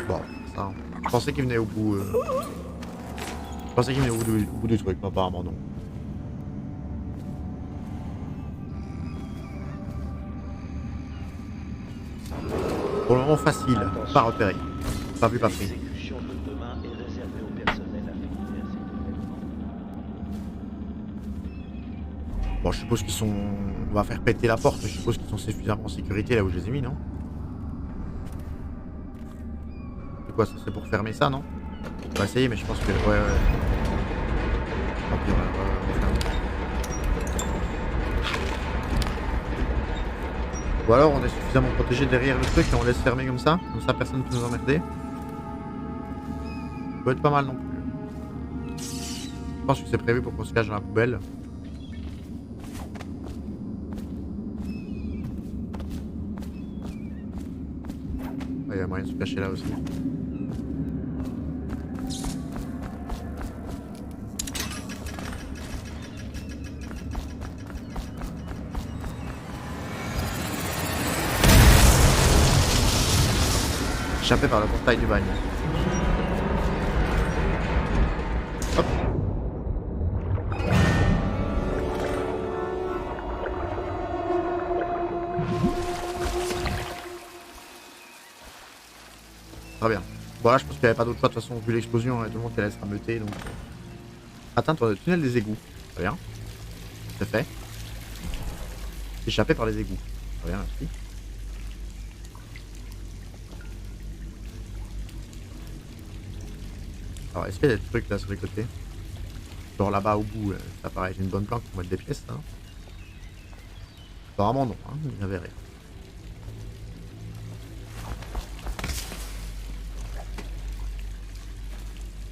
Bon, ça. Je pensais qu'il venait au bout. Je pensais qu'il venait au bout du truc, mais apparemment non. Pour le moment facile, pas repéré. Pas vu, pas pris. L'exécution de demain est réservée au personnel affecté à cet événement. Bon, je suppose qu'ils sont... On va faire péter la porte, je suppose qu'ils sont suffisamment en sécurité là où je les ai mis, non? C'est quoi ça? C'est pour fermer ça, non? On va essayer, mais je pense que... Ouais. Tant pis, on va fermer. Ou alors on est suffisamment protégé derrière le truc et on laisse fermer comme ça personne ne peut nous emmerder. Ça peut être pas mal non plus. Je pense que c'est prévu pour qu'on se cache dans la poubelle. Il y a moyen de se cacher là aussi. Échappé par le portail du bagne. Hop. Très bien. Bon là je pense qu'il n'y avait pas d'autre choix de toute façon vu l'explosion, tout le monde qui allait se rameuter donc. Atteindre le tunnel des égouts. Très bien. C'est fait. Échappé par les égouts. Très bien, merci. Alors, est-ce qu'il y a des trucs là sur les côtés? Genre là-bas au bout, ça paraît, j'ai une bonne planque pour mettre des pièces là. Apparemment non, hein, il n'y avait rien.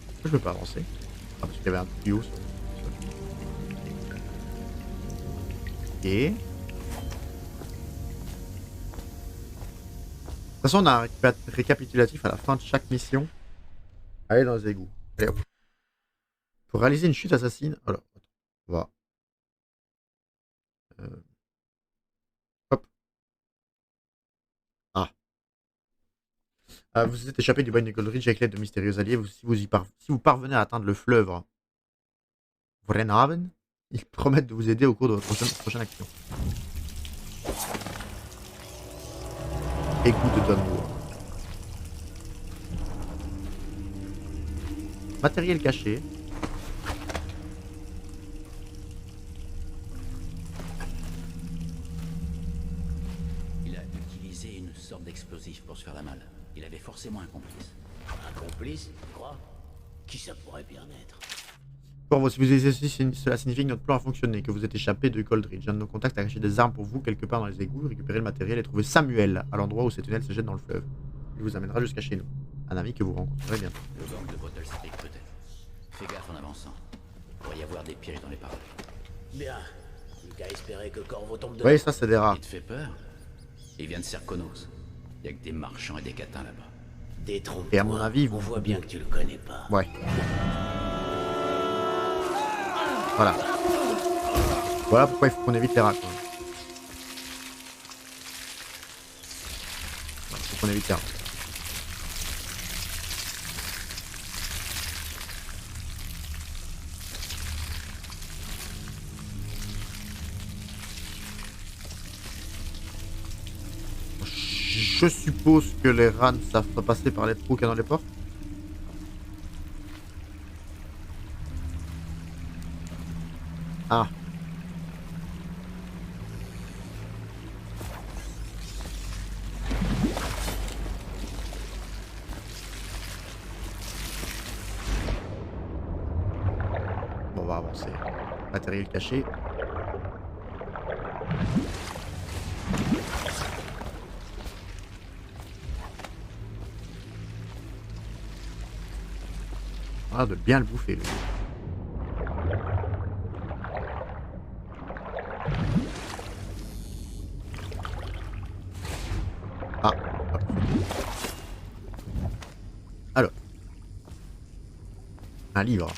Pourquoi je peux pas avancer? Ah, parce qu'il y avait un tuyau sur... Ok. De toute façon, on a un récapitulatif à la fin de chaque mission. Allez dans les égouts. Allez hop. Pour réaliser une chute assassine. Alors, on va. Hop. Ah. Vous êtes échappé du bagne de Goldridge avec l'aide de mystérieux alliés. Si vous parvenez à atteindre le fleuve Vrenhaven, ils promettent de vous aider au cours de votre prochaine action. Égout de Dunmoor. Matériel caché. Il a utilisé une sorte d'explosif pour se faire la malle. Il avait forcément un complice. Un complice, tu crois? Qui ça pourrait bien être? Pour si vous utilisez ceci, cela signifie que notre plan a fonctionné, que vous êtes échappé de Goldridge. Un de nos contacts a caché des armes pour vous quelque part dans les égouts, récupérez le matériel et trouvez Samuel à l'endroit où ces tunnels se jettent dans le fleuve. Il vous amènera jusqu'à chez nous. Un ami que vous rencontrerez bientôt. Le gang de Bottle Street peut-être. Fais gaffe en avançant. Il pourrait y avoir des pièges dans les parages. Bien. Il qu'à espérer que Corvo tombe dedans. Oui, ça c'est des rats. Il te fait peur? Il vient de Serkonos. Il y a que des marchands et des catins là-bas. Détrompe-toi. Et à mon avis, on voit bien que tu le connais pas. Ouais. Voilà. Voilà pourquoi il faut qu'on évite les rats. Voilà, faut qu'on évite les rats. Je suppose que les rats ne savent pas passer par les trous qu'il y a dans les portes. Ah. Bon, on va avancer. Matériel caché. Ah, de bien le bouffer, lui. Ah. Alors. Un livre.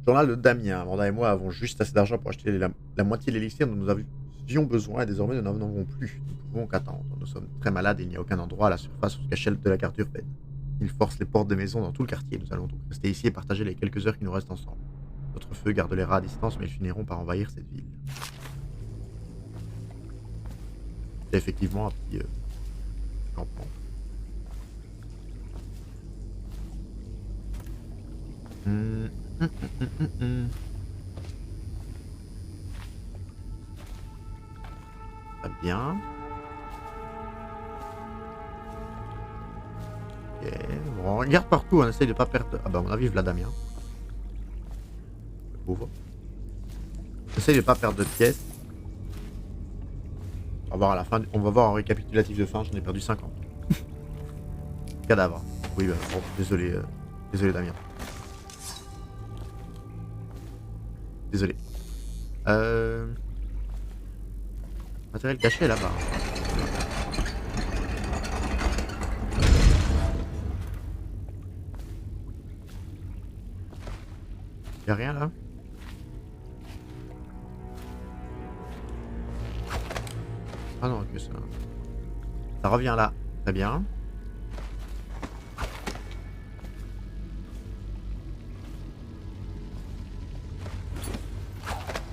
Journal de Damien. Amanda et moi avons juste assez d'argent pour acheter la moitié de l'élixir dont nous avions besoin et désormais nous n'en avons plus. Nous ne pouvons qu'attendre. Nous sommes très malades et il n'y a aucun endroit à la surface où se cachait de la carte urbaine. Ils forcent les portes des maisons dans tout le quartier. Nous allons donc rester ici et partager les quelques heures qui nous restent ensemble. Notre feu garde les rats à distance, mais ils finiront par envahir cette ville. C'est effectivement un petit campement. Très bien. Ok, bon, on regarde partout, on essaye de pas perdre... Ah bah à mon avis, Vladimir. Le pauvre. On essaye de pas perdre de pièces. On va voir à la fin, on va voir en récapitulatif de fin, j'en ai perdu 50. Cadavre. Oui, bah, bon, désolé, désolé Damien. Désolé. Matériel caché là-bas. Y'a rien là? Ah non, que ça. Ça revient là. Très bien.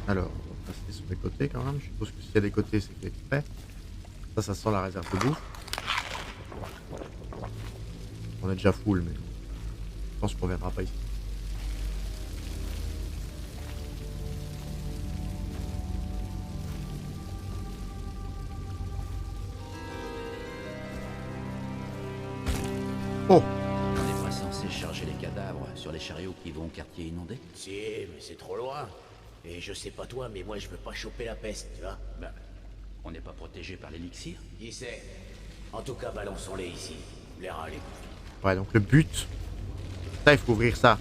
Alors, on va passer sur les côtés quand même. Je suppose que s'il y a des côtés, c'est fait exprès. Ça sent la réserve de bouffe. On est déjà full, mais je pense qu'on reviendra pas ici. On n'est pas censé charger chercher les cadavres sur les chariots qui vont au quartier inondé? Si, mais c'est trop loin. Et je sais pas toi, mais moi je veux pas choper la peste, tu vois. Bah, on n'est pas protégé par l'élixir? Qui sait? En tout cas, balançons-les ici. Les rats, les coups. Ouais, donc le but... Ça, il faut ouvrir ça.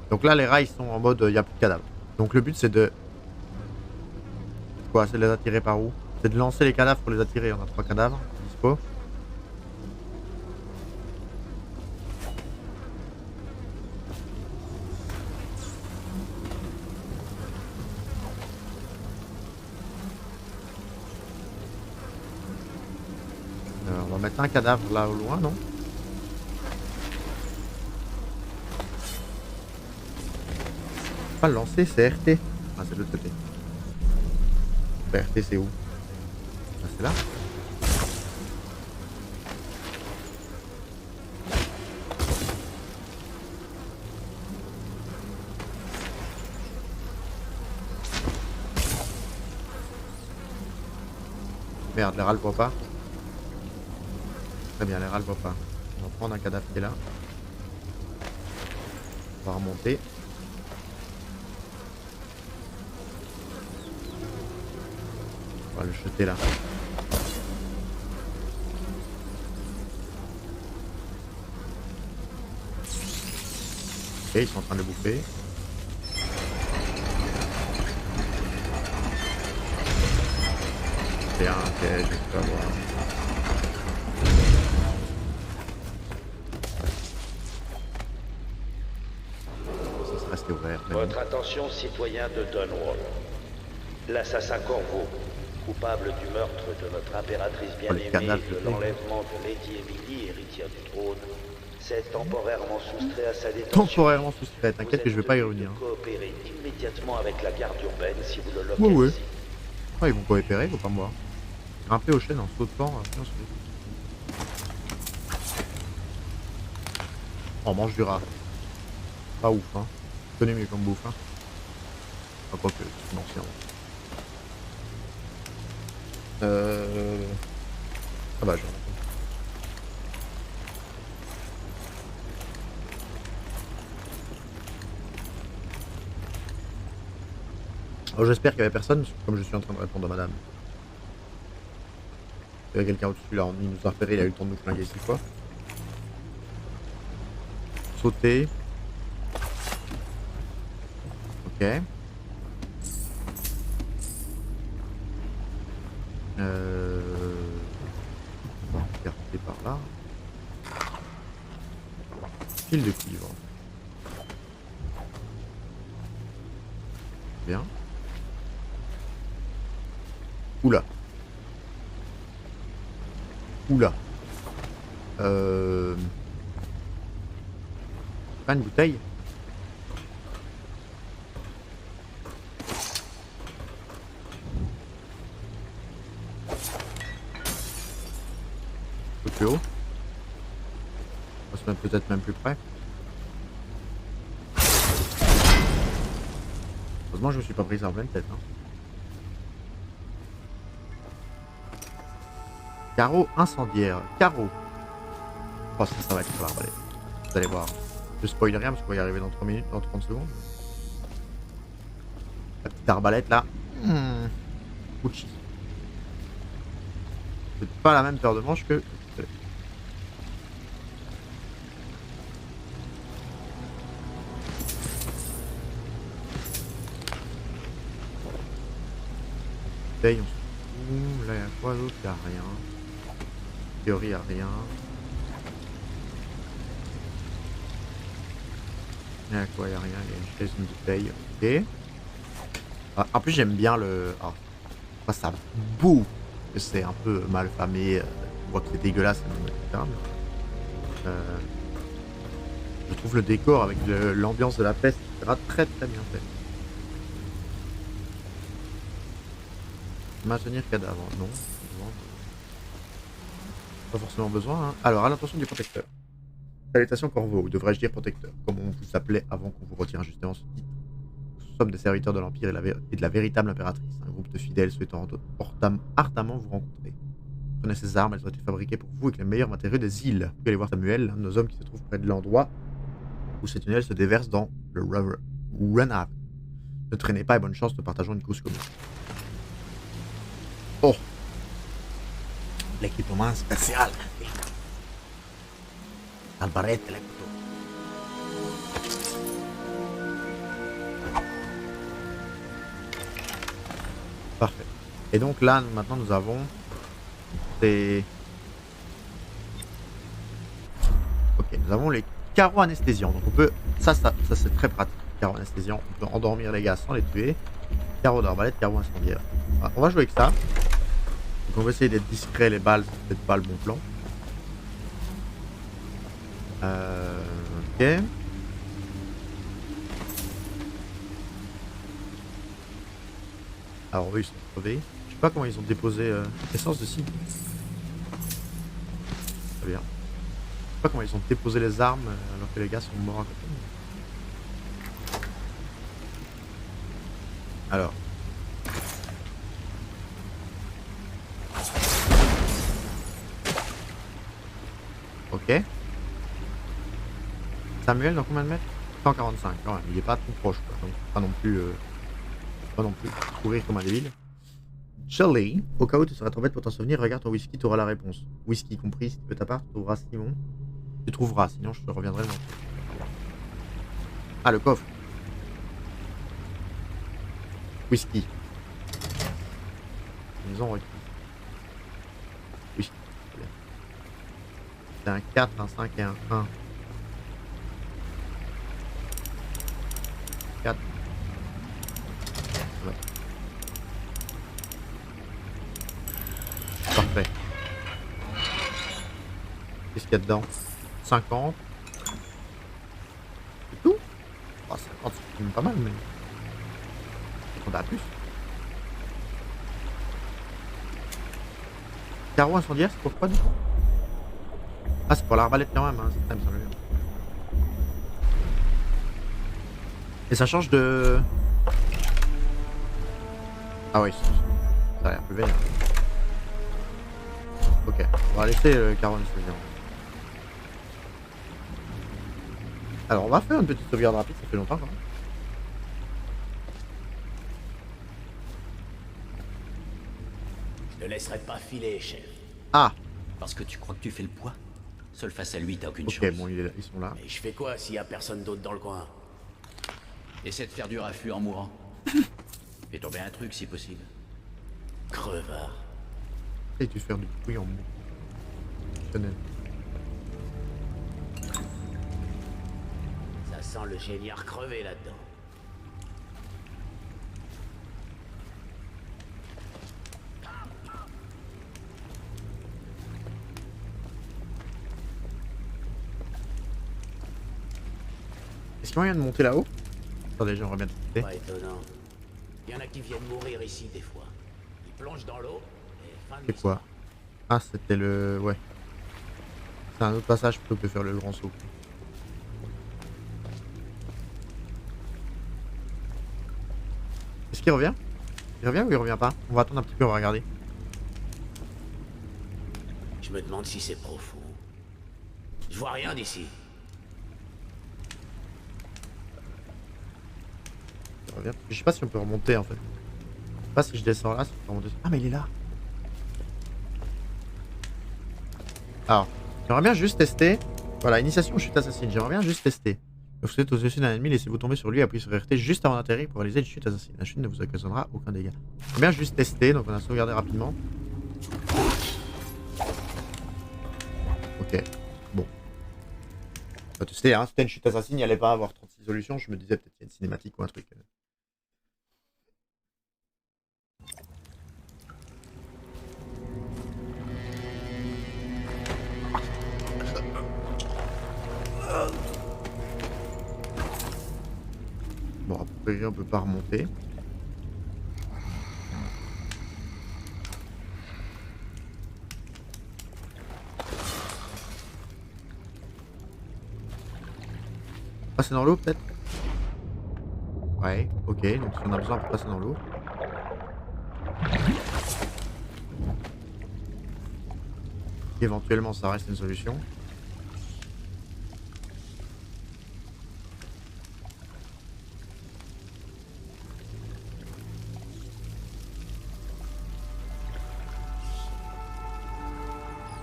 Donc là, les rats, ils sont en mode, il n'y a plus de cadavres. Donc le but, c'est de... Quoi? C'est de les attirer par où? C'est de lancer les cadavres pour les attirer. On a 3 cadavres dispo. On va mettre un cadavre là au loin, non? Pas le lancer, c'est RT. Ah, c'est de l'autre côté. RT, c'est où? Ah, c'est là. Merde, les rats le voient pas. Très bien, les rats le voient pas. On va prendre un cadavre qui est là. On va remonter. On va le jeter là. Ok, ils sont en train de le bouffer. Bien, ok, je peux avoir. Ça reste ouvert. Votre attention, citoyens de Dunwall. L'assassin Corvo, coupable du meurtre de notre impératrice bien-aimée et de l'enlèvement de Lady Emily, héritière du trône, s'est temporairement soustrait à sa détention. Temporairement soustrait, t'inquiète que je vais pas y revenir. Coopérez immédiatement avec la garde urbaine si vous le Ouais, localisez. Ouais, ils vont coopérer, faut pas me voir. Grimper aux chaînes en sautant. On mange du rat. Pas ouf, hein. Je connais mieux comme bouffe, hein. Enfin, quoi que, c'est ancien. Ah bah, j'en Alors, j'espère qu'il y avait personne, comme je suis en train de répondre à madame. Il y avait quelqu'un au-dessus là, il nous a repéré, il a eu le temps de nous flinguer 6 fois. Sauter. Ok. On va regarder par là. Fil de cuivre. Bien. Oula. Oula. Pas une bouteille. Un peu plus haut. On va se mettre peut-être même plus près. Heureusement je me suis pas pris ça en pleine tête. Hein. Carreau incendiaire. Carreau. Je pense que ça va être sur l'arbalète. Vous allez voir. Je spoil rien parce qu'on va y arriver dans 3 minutes, dans 30 secondes. La petite arbalète là. Gucci. C'est pas la même paire de manches que... Bouteille, on se fout. Là, il y a quoi d'autre? Il n'y a rien. En théorie, il n'y a rien. Il y a quoi? Il n'y a rien. Il y a une chaise, une bouteille. Ok. Ah, en plus, j'aime bien le... Ah, ça boue. C'est un peu mal famé. On voit que c'est dégueulasse, etc. Je trouve le décor avec l'ambiance de la peste, etc. très très bien fait. Maintenir cadavre, non. Pas forcément besoin. Hein. Alors, à l'intention du protecteur. Salutations Corvo, ou devrais-je dire protecteur, comme on vous appelait avant qu'on vous retire justement ce titre. Nous sommes des serviteurs de l'Empire et de la véritable impératrice, un groupe de fidèles souhaitant ardemment vous rencontrer. Prenez ces armes, elles ont été fabriquées pour vous avec les meilleurs matériaux des îles. Vous allez voir Samuel, l'un de nos hommes qui se trouve près de l'endroit où ces tunnels se déversent dans le Runhaven. Ne traînez pas et bonne chance, nous partageons une cause commune. Oh, l'équipement spécial. La barrette et les couteaux. Parfait. Et donc là, maintenant, nous avons des... Ok, nous avons les carreaux anesthésiants. Donc on peut... Ça c'est très pratique. Carreaux anesthésiants. On peut endormir les gars sans les tuer. Carreaux d'arbalète, carreaux incendiaires. Voilà, on va jouer avec ça. Donc on va essayer d'être discret. Les balles, c'est peut-être pas le bon plan. Ok. Alors eux ils sont crevés. Je sais pas comment ils ont déposé l'essence de cible. Très bien. Je sais pas comment ils ont déposé les armes alors que les gars sont morts à côté. Alors. Ok. Samuel dans combien de mètres? 145 quand même, il est pas trop proche quoi. Donc pas non plus courir comme un débile. Charlie, au cas où tu seras trop bête pour t'en souvenir, regarde ton whisky, tu auras la réponse. Whisky compris, si tu peux ta part, tu trouveras Simon. Tu trouveras, sinon je te reviendrai le montrer. Ah, le coffre. Whisky. Maison requise. Whisky. C'est un 4, un 5 et un 1. 4. Ouais. Parfait. Qu'est-ce qu'il y a dedans? 50. C'est tout? Oh, 50 c'est quand même pas mal, mais... On a plus. Carreau incendiaire, c'est pourquoi du coup? Ah, c'est pour l'arbalète quand même, hein. Ça me semble bien. Et ça change de... Ah oui, ça a l'air plus vénère. Ok, on va laisser le carreau incendiaire. Alors on va faire une petite sauvegarde rapide, ça fait longtemps quand même. Je te laisserai pas filer, chef. Ah. Parce que tu crois que tu fais le poids? Seul face à lui, t'as aucune chance. Ok, bon, ils sont là. Et je fais quoi s'il y a personne d'autre dans le coin? Essaie de faire du raffut en mourant. Fais tomber un truc si possible. Crevard. Et tu fais du bruit en mots. Ça sent le géniard crevé là-dedans. Est-ce qu'il y a moyen de monter là-haut? Attendez, j'aimerais bien te Pas étonnant. Il y en a qui viennent mourir ici des fois. Ils plongent dans l'eau et fin de C'est quoi? Ah, c'était le... Ouais. C'est un autre passage plutôt que de faire le grand saut. Est-ce qu'il revient? Il revient ou il revient pas? On va attendre un petit peu, on va regarder. Je me demande si c'est profond. Je vois rien d'ici. Il revient. Je sais pas si on peut remonter en fait. Je sais pas si je descends là, si on peut remonter. Ah mais il est là. Alors, j'aimerais bien juste tester. Voilà, initiation chute assassine. J'aimerais bien juste tester. Lorsque vous êtes au-dessus d'un ennemi, laissez-vous tomber sur lui et appuyez sur RT juste avant d'atterrir pour réaliser une chute assassine. La chute ne vous occasionnera aucun dégât. J'aimerais bien juste tester, donc on a sauvegardé rapidement. Ok, bon. On va tester, hein. C'était une chute assassine, il n'y allait pas avoir 36 solutions. Je me disais peut-être qu'il y a une cinématique ou un truc. Bon, a priori, on peut pas remonter. Passer dans l'eau, peut-être? Ouais, ok. Donc, si on a besoin pour passer dans l'eau. Éventuellement, ça reste une solution.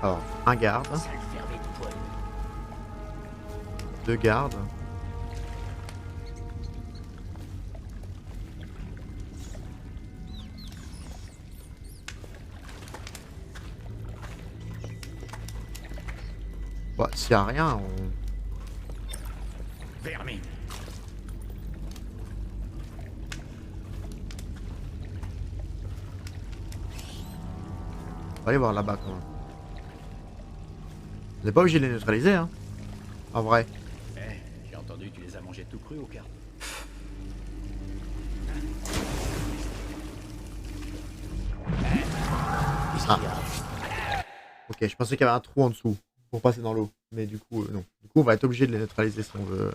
Alors, un garde. 2 gardes. Bah, s'il y a rien, on... Vermine. On va aller voir là-bas quand même. On n'est pas obligé de les neutraliser, hein. En vrai. J'ai entendu que tu les as mangés tout cru au cartes. Ah. Ok, je pensais qu'il y avait un trou en dessous pour passer dans l'eau. Mais du coup, non. Du coup, on va être obligé de les neutraliser si on veut.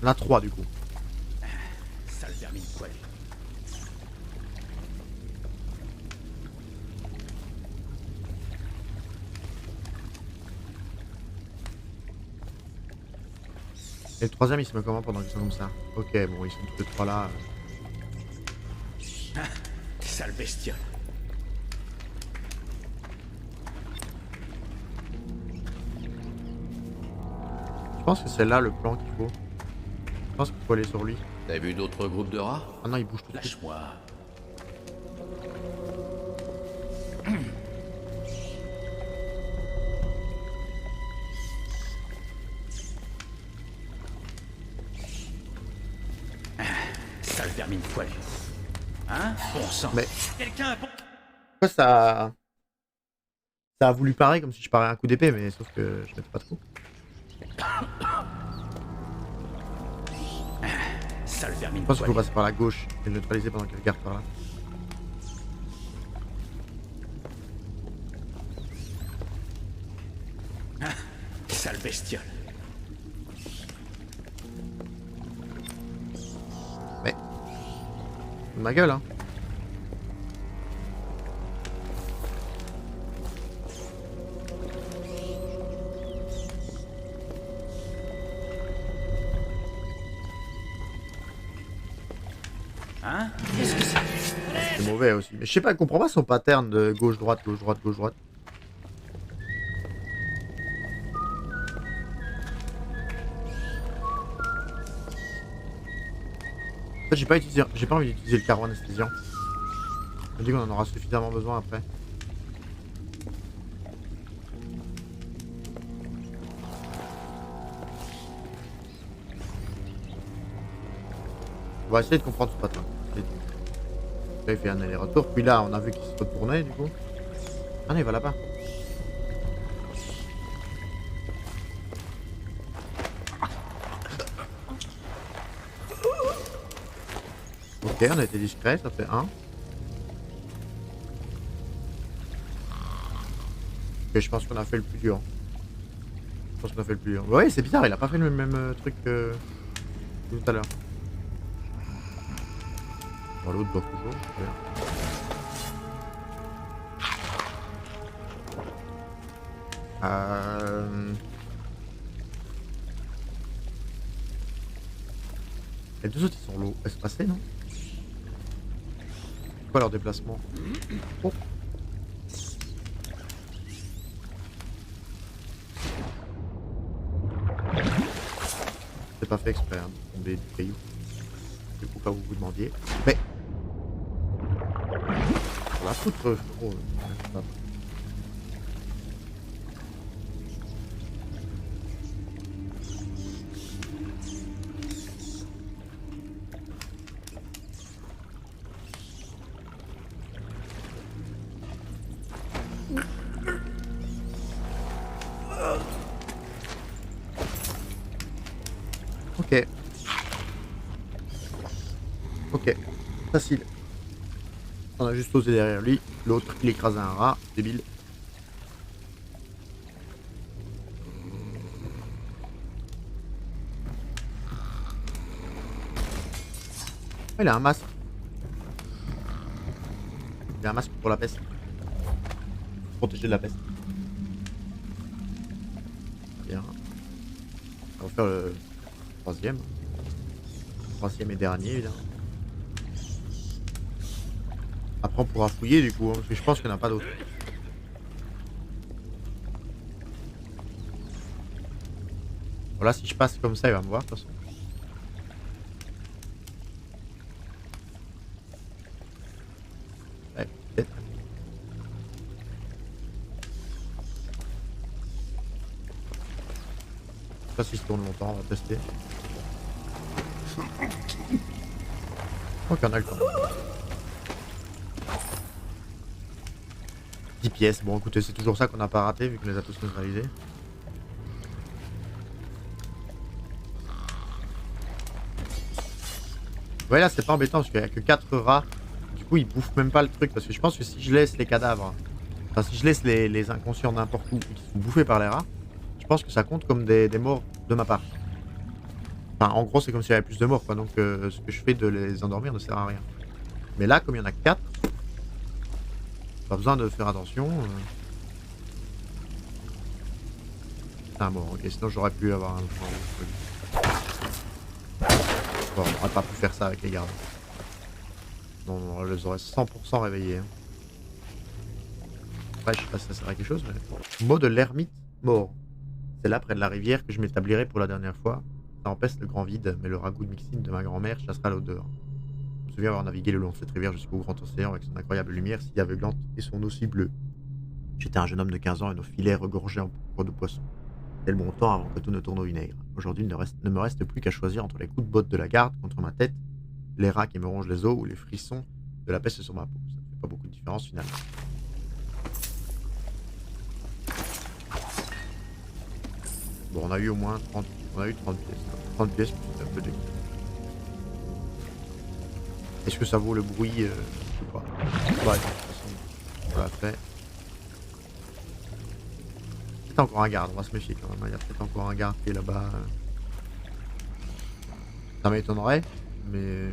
On a 3 du coup. Sale vermine poilée. Et le troisième, il se met comment pendant qu'ils sont comme ça? Ok, bon, ils sont tous les 3 là. Sale bestiole. Je pense que c'est là le plan qu'il faut. Je pense qu'il faut aller sur lui. T'as vu d'autres groupes de rats? Ah non, il bouge tout de suite. Lâche-moi. Sale vermine poilée. Hein? Bon sang. Mais Quelqu'un a... pourquoi ça... Ça a voulu parer comme si je parais un coup d'épée, mais sauf que je mettais pas trop. Sale vermine Je pense qu'il faut poilée. passer par la gauche et le neutraliser pendant qu'il regarde par là. Sale bestiole. Mais... ma gueule, hein. Hein? Qu'est-ce que c'est? C'est mauvais aussi. Mais je sais pas, elle comprend pas son pattern de gauche-droite, gauche-droite, gauche-droite. En fait, j'ai pas envie d'utiliser le carreau anesthésiant. Je me dis qu'on en aura suffisamment besoin après. On va essayer de comprendre ce pattern. Là, il fait un aller-retour. Puis là, on a vu qu'il se retournait du coup. Ah non, il va là-bas. Ok, on a été discret, ça fait 1. Ok, je pense qu'on a fait le plus dur. Je pense qu'on a fait le plus dur. Ouais, c'est bizarre, il a pas fait le même truc que tout à l'heure. Bon, l'autre doit toujours. Les deux autres, ils sont low espacés, non? C'est quoi leur déplacement? Oh. C'est pas fait exprès, hein, de tomber du caillou. Du coup, pas vous vous demandiez. Mais... pour la foutre, frérot. Ok. Ok. Facile. On a juste osé derrière lui. L'autre, il écrase un rat. Débile. Il a un masque. J'ai un masque pour la peste. Protéger de la peste. Bien. On va faire le troisième. Troisième et dernier, évidemment. Après, on pourra fouiller du coup, hein, parce que je pense qu'il n'y en a pas d'autres. Voilà, si je passe comme ça, il va me voir de toute façon. Ouais, peut-être. Je sais pas si se tourne longtemps, on va tester. Ok, on a le temps. 10 pièces, bon écoutez, c'est toujours ça qu'on n'a pas raté vu qu'on les a tous neutralisés. Ouais, là c'est pas embêtant parce qu'il n'y a que 4 rats. Du coup ils bouffent même pas le truc parce que je pense que si je laisse les cadavres, enfin si je laisse les inconscients n'importe où qui sont bouffés par les rats, je pense que ça compte comme des morts de ma part. Enfin en gros c'est comme s'il y avait plus de morts quoi, donc ce que je fais de les endormir ne sert à rien. Mais là comme il y en a 4, pas besoin de faire attention. Ah bon ok, sinon j'aurais pu avoir un... Bon, on aurait pas pu faire ça avec les gardes. Non, on les aurait 100% réveillés. Hein. Ouais, je sais pas si ça sert à quelque chose, mais... Mot de l'ermite mort. C'est là, près de la rivière, que je m'établirai pour la dernière fois. Ça empêche le grand vide, mais le ragoût de mixine de ma grand-mère chassera l'odeur. Je me souviens avoir navigué le long de cette rivière jusqu'au grand océan avec son incroyable lumière si aveuglante et son eau si bleue. J'étais un jeune homme de 15 ans et nos filets regorgeaient en pourpre de poissons. C'était le bon temps avant que tout ne tourne au vinaigre. Aujourd'hui, il ne me reste plus qu'à choisir entre les coups de botte de la garde contre ma tête, les rats qui me rongent les os ou les frissons de la peste sur ma peau. Ça ne fait pas beaucoup de différence finalement. Bon, on a eu au moins 30, on a eu 30 pièces. 30 pièces, c'est un peu dégueu. Est-ce que ça vaut le bruit ou pas? Ouais, de toute façon, on l'a fait. Peut-être encore un garde, on va se méfier quand même. Il y a peut-être encore un garde qui est là-bas. Ça m'étonnerait, mais...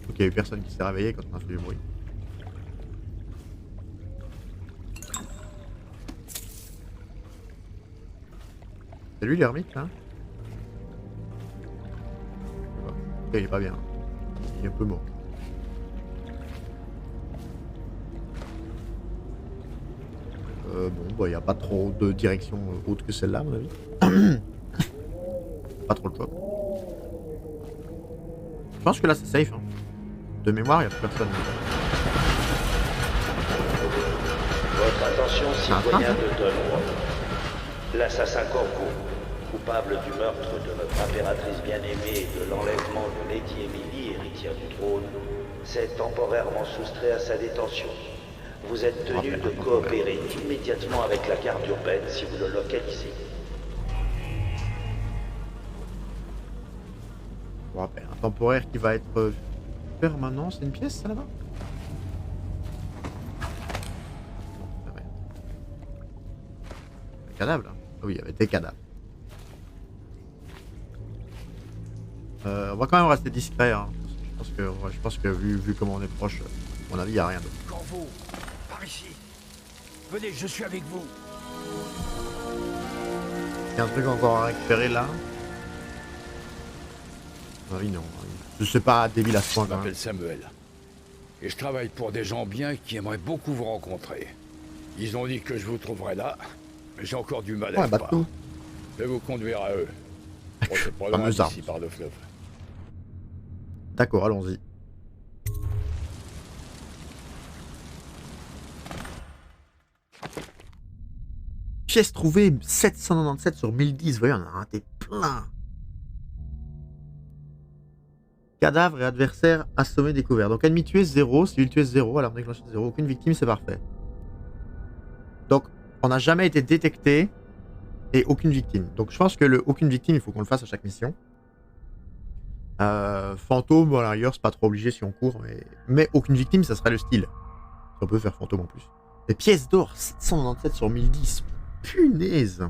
Ok, il n'y a eu personne qui s'est réveillé quand on a fait du bruit. C'est lui l'ermite là? Ok, il est pas bien. Il est un peu mort. Bon, bah, il n'y a pas trop de direction autre que celle-là, à mon avis. Pas trop le choix. Je pense que là, c'est safe. Hein. De mémoire, il n'y a plus personne. Votre attention, citoyen de Dunwall. L'assassin Corvo, coupable du meurtre de notre impératrice bien-aimée et de l'enlèvement de Lady Emily, héritière du trône, s'est temporairement soustrait à sa détention. Vous êtes tenu de coopérer immédiatement avec la garde urbaine si vous le localisez. Je vous rappelle, un temporaire qui va être permanent, c'est une pièce ça là-bas? Non, c'est rien. Un cadavre là? Ah oui, il y avait des cadavres. On va quand même rester discret. Hein. Je pense que vu comment on est proche, à mon avis, il n'y a rien d'autre. Corvo, par ici. Venez, je suis avec vous. Il y a un truc encore à récupérer là. Oui, non. Je sais pas débile à ce point quand même. Je m'appelle Samuel. Et je travaille pour des gens bien qui aimeraient beaucoup vous rencontrer. Ils ont dit que je vous trouverais là, mais j'ai encore du mal à le croire. Je vais vous conduire à eux. Bon, c'est pas loin d'ici par le fleuve. D'accord, allons-y. Pièce trouvée 797 sur 1010. Vous voyez, on a raté plein. Cadavre et adversaire assommé découvert. Donc ennemi tué 0, civil tué 0, alarme déclenchée 0, aucune victime, c'est parfait. Donc on n'a jamais été détecté et aucune victime. Donc je pense que le aucune victime, il faut qu'on le fasse à chaque mission. Fantôme, à l'arrière, c'est pas trop obligé si on court, mais aucune victime, ça serait le style. On peut faire fantôme en plus. Et pièces d'or 797 sur 1010. Punaise.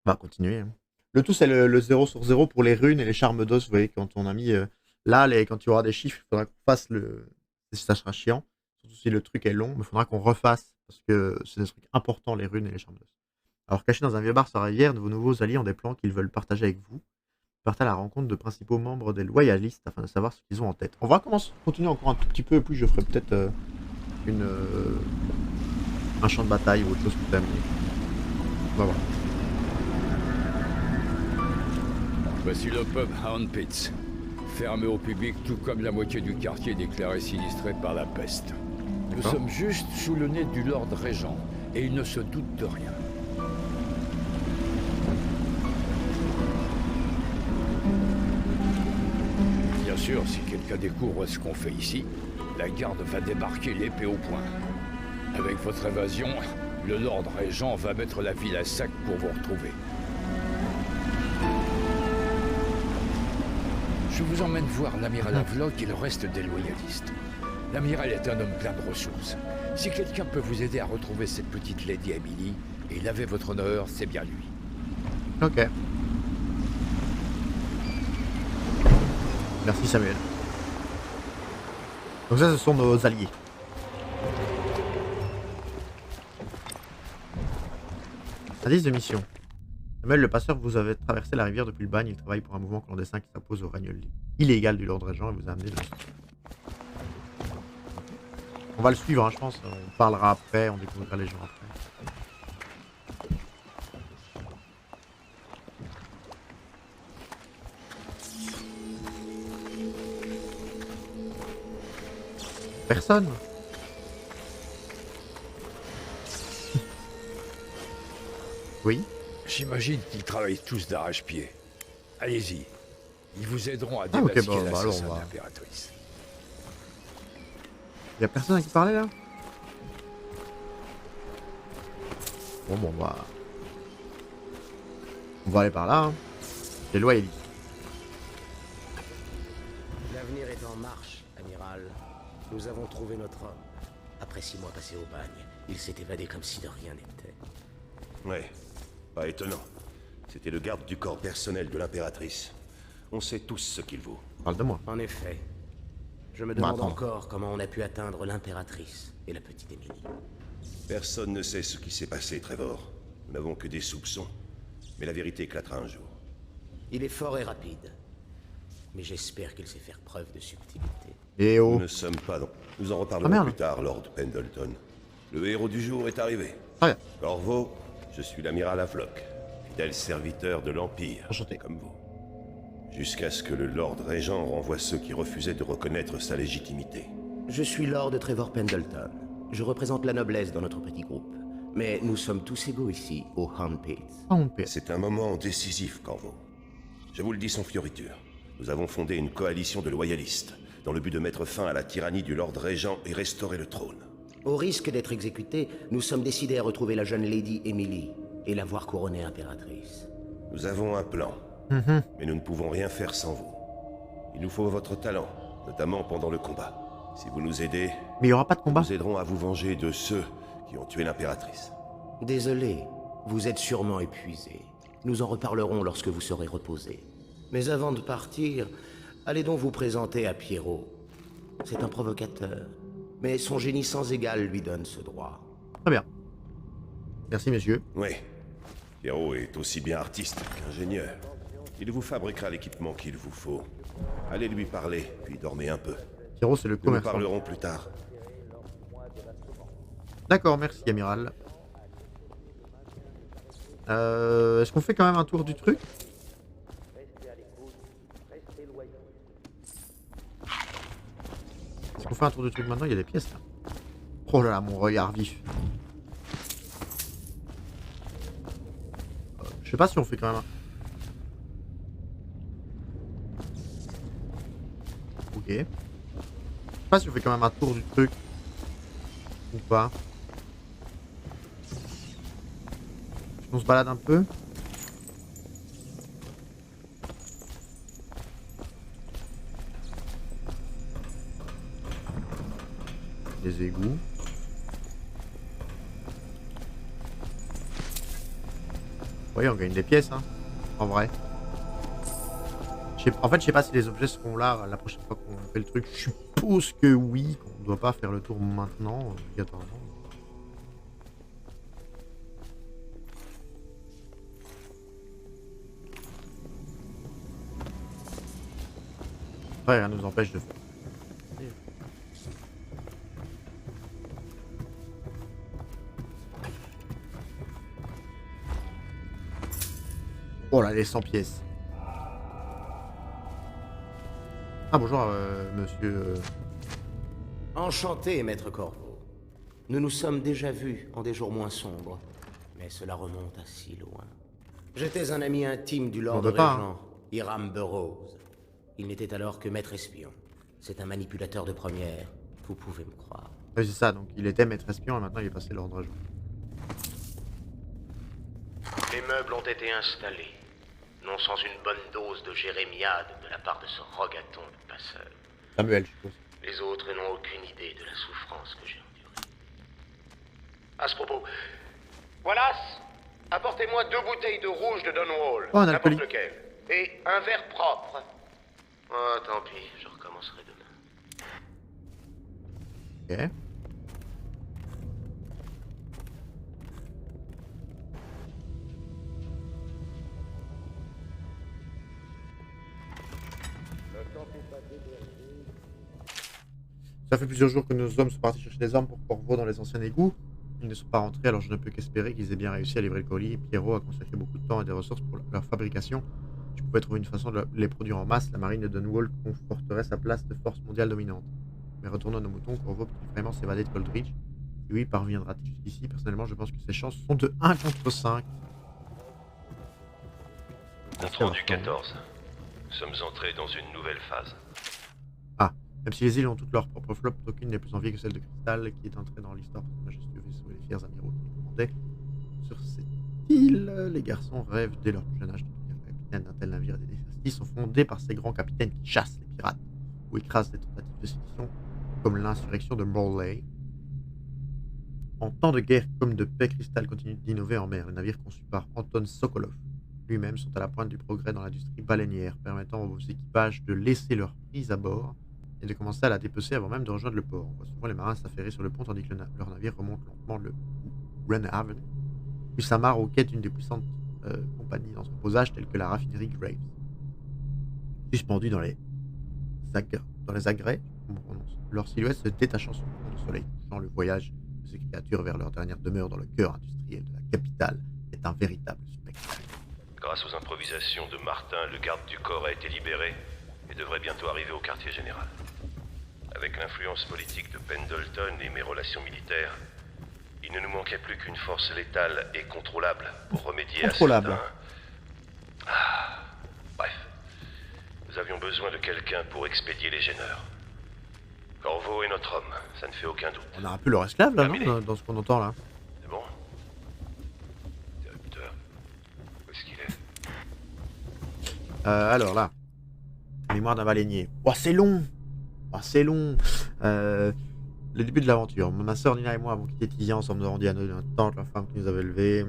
On va continuer. Hein. Le tout, c'est le 0 sur 0 pour les runes et les charmes d'os. Vous voyez, quand on a mis Là, quand tu auras des chiffres, il faudra qu'on fasse le... Ça sera chiant, surtout si le truc est long, mais il faudra qu'on refasse, parce que c'est des trucs importants, les runes et les charmes d'os. Alors, cachés dans un vieux bar sur la rivière, vos nouveaux alliés ont des plans qu'ils veulent partager avec vous. Partez à la rencontre de principaux membres des loyalistes afin de savoir ce qu'ils ont en tête. On va continuer encore un tout petit peu, puis je ferai peut-être un champ de bataille ou autre chose que tu as amené. On va voir. Voici le pub Hound Pits. Fermé au public, tout comme la moitié du quartier déclaré sinistré par la peste. Nous sommes juste sous le nez du Lord Régent, et il ne se doute de rien. Bien sûr, si quelqu'un découvre ce qu'on fait ici, la garde va débarquer l'épée au poing. Avec votre évasion, le Lord Régent va mettre la ville à sac pour vous retrouver. Je vous emmène voir l'amiral Havelock et le reste des loyalistes. L'amiral est un homme plein de ressources. Si quelqu'un peut vous aider à retrouver cette petite Lady Emily et laver votre honneur, c'est bien lui. Ok. Merci Samuel. Donc ça, ce sont nos alliés. Indice de mission. Samuel le passeur, vous avez traversé la rivière depuis le bagne. Il travaille pour un mouvement clandestin qui s'oppose au règne illégal du Lord Régent et vous a amené de On va le suivre, hein, je pense. On parlera après, on découvrira les gens après. Personne. Oui. J'imagine qu'ils travaillent tous d'arrache-pied. Allez-y. Ils vous aideront à démasquer l'assassin de l'impératrice. Y'a personne à qui parler là? Bon, on va aller par là. Hein. C'est loyaliste. L'avenir est en marche, amiral. Nous avons trouvé notre homme. Après 6 mois passés au bagne, il s'est évadé comme si de rien n'était. Ouais, pas étonnant. C'était le garde du corps personnel de l'impératrice. On sait tous ce qu'il vaut. Parle de moi. En effet. Je me demande encore comment on a pu atteindre l'impératrice et la petite Émilie. Personne ne sait ce qui s'est passé, Trevor. Nous n'avons que des soupçons. Mais la vérité éclatera un jour. Il est fort et rapide. Mais j'espère qu'il sait faire preuve de subtilité. Et oh. Nous ne sommes pas dans... Nous en reparlerons plus tard, Lord Pendleton. Le héros du jour est arrivé. Corvo, je suis l'amiral Havelock, fidèle serviteur de l'Empire, comme vous. Jusqu'à ce que le Lord Régent renvoie ceux qui refusaient de reconnaître sa légitimité. Je suis Lord Trevor Pendleton. Je représente la noblesse dans notre petit groupe. Mais nous sommes tous égaux ici, au Hound Pits. C'est un moment décisif, Corvo. Je vous le dis sans fioriture. Nous avons fondé une coalition de loyalistes, dans le but de mettre fin à la tyrannie du Lord Régent et restaurer le trône. Au risque d'être exécutés, nous sommes décidés à retrouver la jeune Lady Emily et la voir couronnée impératrice. Nous avons un plan, mais nous ne pouvons rien faire sans vous. Il nous faut votre talent, notamment pendant le combat. Si vous nous aidez, mais il n'y aura pas de combat. Nous aiderons à vous venger de ceux qui ont tué l'impératrice. Désolé, vous êtes sûrement épuisé. Nous en reparlerons lorsque vous serez reposé. Mais avant de partir, allez donc vous présenter à Pierrot. C'est un provocateur, mais son génie sans égal lui donne ce droit. Très bien. Merci, messieurs. Oui. Pierrot est aussi bien artiste qu'ingénieur. Il vous fabriquera l'équipement qu'il vous faut. Allez lui parler, puis dormez un peu. Pierrot, c'est le commerçant. Nous parlerons plus tard. D'accord, merci, amiral. Est-ce qu'on fait quand même un tour du truc? Est-ce qu'on fait un tour du truc maintenant? Il y a des pièces là. Oh là là, mon regard vif. Je sais pas si on fait quand même un... Ok. Je sais pas si on fait quand même un tour du truc. Ou pas. On se balade un peu. Les égouts. Oui, on gagne des pièces, hein. En vrai. En fait, je sais pas si les objets seront là la prochaine fois qu'on fait le truc. Je suppose que oui, qu'on ne doit pas faire le tour maintenant, obligatoirement. Après, rien nous empêche de faire. Oh là, les 100 pièces. Ah bonjour, monsieur... Enchanté, maître Corvo. Nous nous sommes déjà vus en des jours moins sombres, mais cela remonte à si loin. J'étais un ami intime du Lord Régent, Hiram Burroughs. Il n'était alors que maître espion. C'est un manipulateur de première, vous pouvez me croire. Oui, c'est ça, donc il était maître espion et maintenant il est passé Lord Régent. Les meubles ont été installés. Non sans une bonne dose de jérémiade de la part de ce rogaton de passeur. Samuel, je suppose. Les autres n'ont aucune idée de la souffrance que j'ai endurée. À ce propos, Wallace, apportez-moi 2 bouteilles de rouge de Dunwall, n'importe lequel, et un verre propre. Oh, tant pis, je recommencerai demain. Ok. Ça fait plusieurs jours que nos hommes sont partis chercher des armes pour Corvo dans les anciens égouts. Ils ne sont pas rentrés, alors je ne peux qu'espérer qu'ils aient bien réussi à livrer le colis. Pierrot a consacré beaucoup de temps et des ressources pour leur fabrication. Je pouvais trouver une façon de les produire en masse. La marine de Dunwall conforterait sa place de force mondiale dominante. Mais retournons à nos moutons, Corvo peut-il vraiment s'évader de Coldridge? Et oui, parviendra-t-il jusqu'ici? Personnellement, je pense que ses chances sont de 1 contre 5. Compte rendu 14. Nous sommes entrés dans une nouvelle phase. Ah, même si les îles ont toutes leurs propres flops, aucune n'est plus en vie que celle de Cristal, qui est entrée dans l'histoire pour ce majestueux vaisseau et les fiers amiraux qui les commandaient. Sur cette île, les garçons rêvent dès leur plus jeune âge de devenir capitaine d'un tel navire. Des dynasties sont fondées par ces grands capitaines qui chassent les pirates ou écrasent des tentatives de sédition, comme l'insurrection de Morley. En temps de guerre comme de paix, Cristal continue d'innover en mer. Les navires conçus par Anton Sokolov lui-même sont à la pointe du progrès dans l'industrie baleinière, permettant aux équipages de laisser leur prise à bord et de commencer à la dépecer avant même de rejoindre le port. On voit souvent les marins s'affairer sur le pont tandis que leur navire remonte lentement le Runhaven, puis s'amarre aux quais d'une des puissantes compagnies d'entreposage telles que la raffinerie Graves. Suspendus dans les agrès, leur silhouette se détachant sur le fond du soleil couchant, le voyage de ces créatures vers leur dernière demeure dans le cœur industriel de la capitale est un véritable spectacle. Grâce aux improvisations de Martin, le garde du corps a été libéré et devrait bientôt arriver au quartier général. Avec l'influence politique de Pendleton et mes relations militaires, il ne nous manquait plus qu'une force létale et contrôlable pour remédier à certains... Bref, nous avions besoin de quelqu'un pour expédier les gêneurs. Corvo est notre homme, ça ne fait aucun doute. On a un peu leur esclave là, non, dans ce qu'on entend là. C'est bon. Directeur, où est-ce qu'il est? Alors là, mémoire d'un baleinier. Oh, c'est long. Oh, c'est long. Le début de l'aventure. Ma soeur Nina et moi avons quitté Tizian ensemble, nous avons dit à notre tante, la femme qui nous avait élevés.